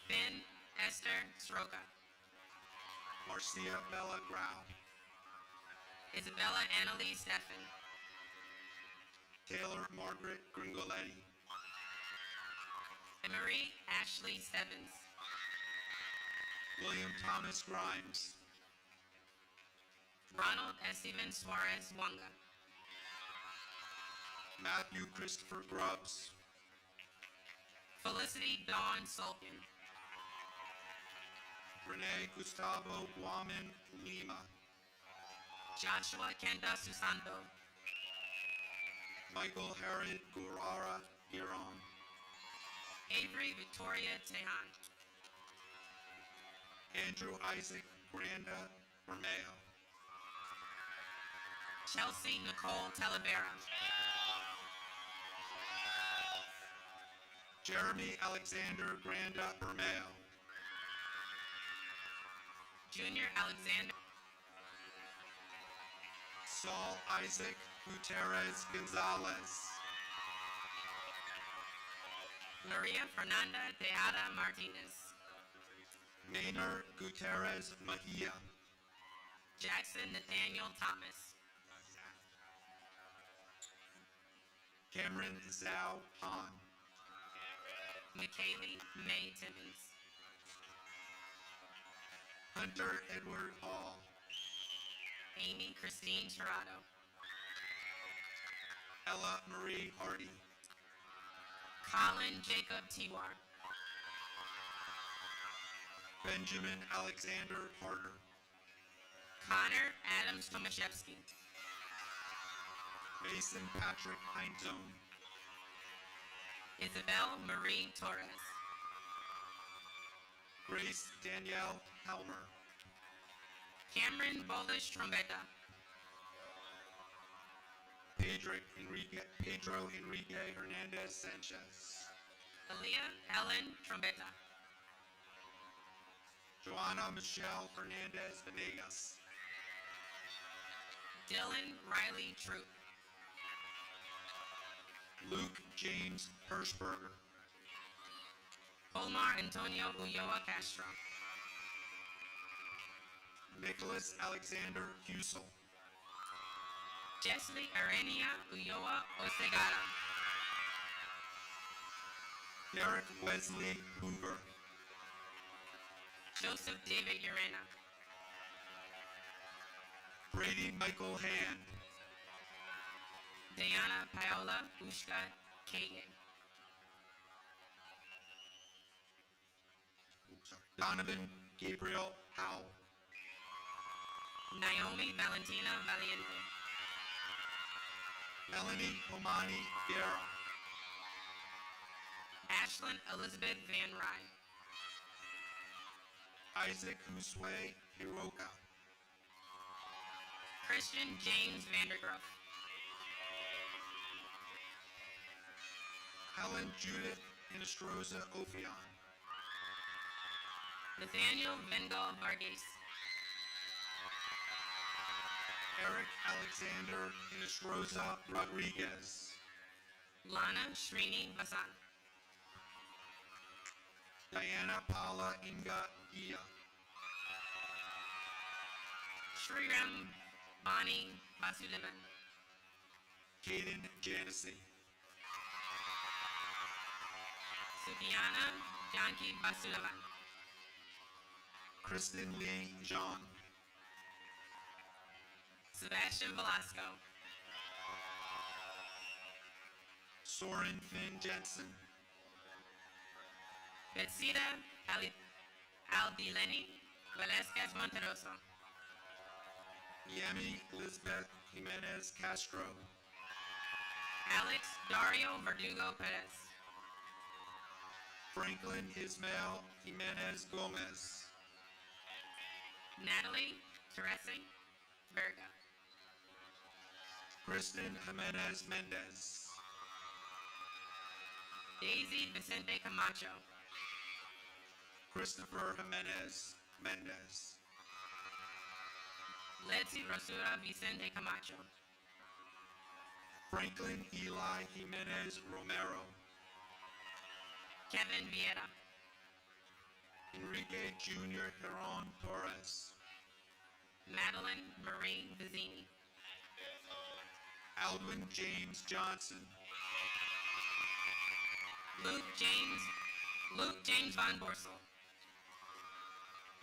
Finn Esther Sroka, Marcia Bella Grau, Isabella Annalise Steffen, Taylor Margaret Gringoletti, Emery Ashley Stebbins, William Thomas Grimes, Ronald Esteban Suarez Wanga, Matthew Christopher Grubbs, Felicity Dawn Sulkin, Rene Gustavo Guaman Lima, Joshua Kenda Susanto, Michael Herod Gurara Iran, Avery Victoria Tejan, Andrew Isaac Granda Bermeo, Chelsea Nicole Talavera, Jeremy Alexander Granda Bermeo, Junior Alexander, Saul Isaac Gutierrez Gonzalez, Maria Fernanda Tejada Martinez, Maynard Gutierrez Mejia, Jackson Nathaniel Thomas, Cameron Zhao Han, McKaylee May Timmons, Hunter Edward Hall, Amy Christine Tirado, Ella Marie Hardy, Colin Jacob Tiwar, Benjamin Alexander Harder, Connor Adams Tomaszewski, Mason Patrick Hindone, Isabel Marie Torres, Grace Danielle Helmer, Cameron Bolish Trombetta, Pedro Enrique Hernandez Sanchez, Aaliyah Ellen Trombetta, Joanna Michelle Fernandez Venegas, Dylan Riley Troop, Luke James Hirschberger, Omar Antonio Ulloa Castro, Nicholas Alexander Husel, Jesly Arenia Ulloa Osegara, Derek Wesley Hoover, Joseph David Urena, Brady Michael Hand, Diana Paola Ushka Kagan, Donovan Gabriel Howell, Naomi Valentina Valiente, Melanie Omani Guerra, Ashlyn Elizabeth Van Rye, Isaac Husway Hiroka, Christian James Vandergruff, Helen Judith Inestrosa Ophion, Nathaniel Vengal Varghese, Eric Alexander Inestrosa Rodriguez. Lana Srini Basan. Diana Paula Inga Iya. Shriram Bani Vasudevan. Kaden Janesy. Sukiana Janki Vasudevan. Kristen Lee Jean. Sebastian Velasco. Soren Finn Jensen. Betsida Aldileni Velasquez Monteroso. Yemi Elizabeth Jimenez Castro. Alex Dario Verdugo Perez. Franklin Ismael Jimenez Gomez. Natalie Teresi Verga. Kristen Jimenez Mendez. Daisy Vicente Camacho. Christopher Jimenez Mendez. Letzi Rosura Vicente Camacho. Franklin Eli Jimenez Romero. Kevin Vieira. Enrique Jr. Heron Torres. Madeline Marie Vizzini. Aldwin James Johnson. Luke James Von Borsel.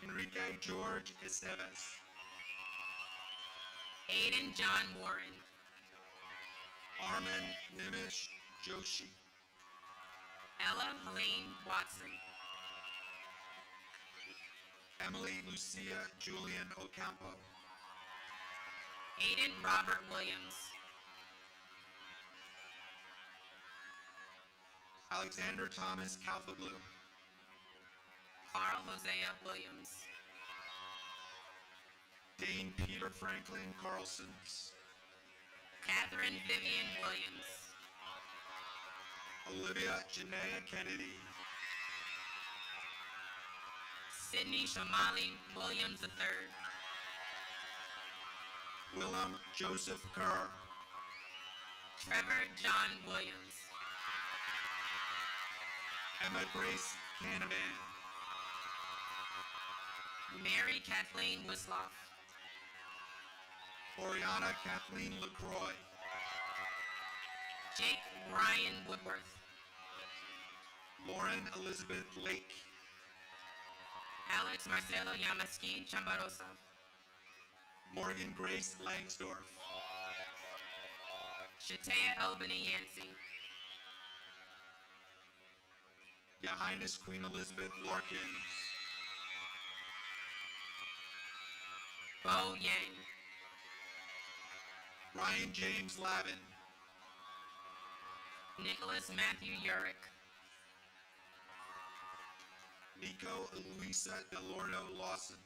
Enrique George Esteves. Aiden John Warren. Armin Nimish Joshi. Ella Helene Watson. Emily Lucia Julian Ocampo. Aiden Robert Williams. Alexander Thomas Calfaglu. Carl Hosea Williams. Dane Peter Franklin Carlson. Catherine Vivian Williams. Olivia Janaea Kennedy. Sydney Shamali Williams III. Willem Joseph Kerr. Trevor John Williams. Emma Grace Canavan. Mary Kathleen Wisloff. Oriana Kathleen LaCroix. Jake Brian Woodworth. Lauren Elizabeth Lake. Alex Marcelo Yamaski Chambarosa. Morgan Grace Langsdorf. Shatea Albany Yancey. Your Highness Queen Elizabeth Larkins. Bo Yang. Ryan James Lavin. Nicholas Matthew Urick. Nico Luisa Delorno Lawson.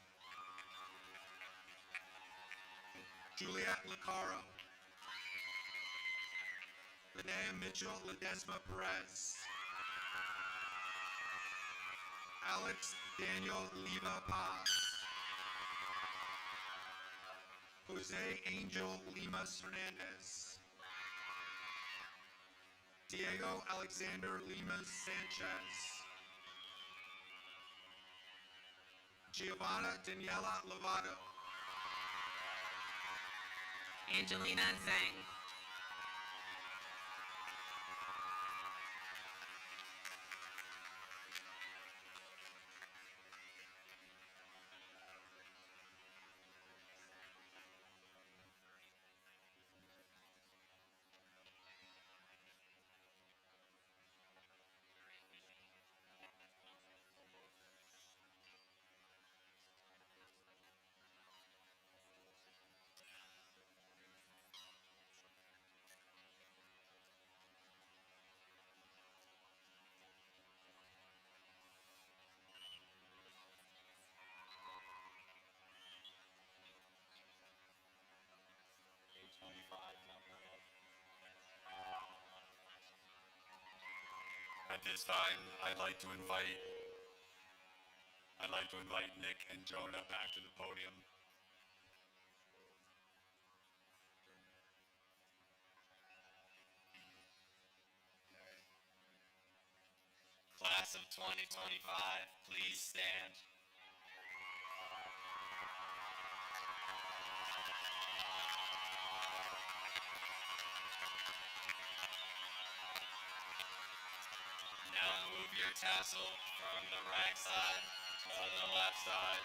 Juliet Licaro. Linnea Mitchell Ledesma Perez. Alex Daniel Leva Paz. Jose Angel Limas Hernandez. Diego Alexander Limas Sanchez. Giovanna Daniela Lovato. Angelina Zhang. At this time, I'd like to invite Nick and Jonah back to the podium. class of 2025, please stand. Now move your tassel from the right side to the left side.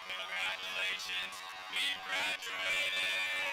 Congratulations, we graduated!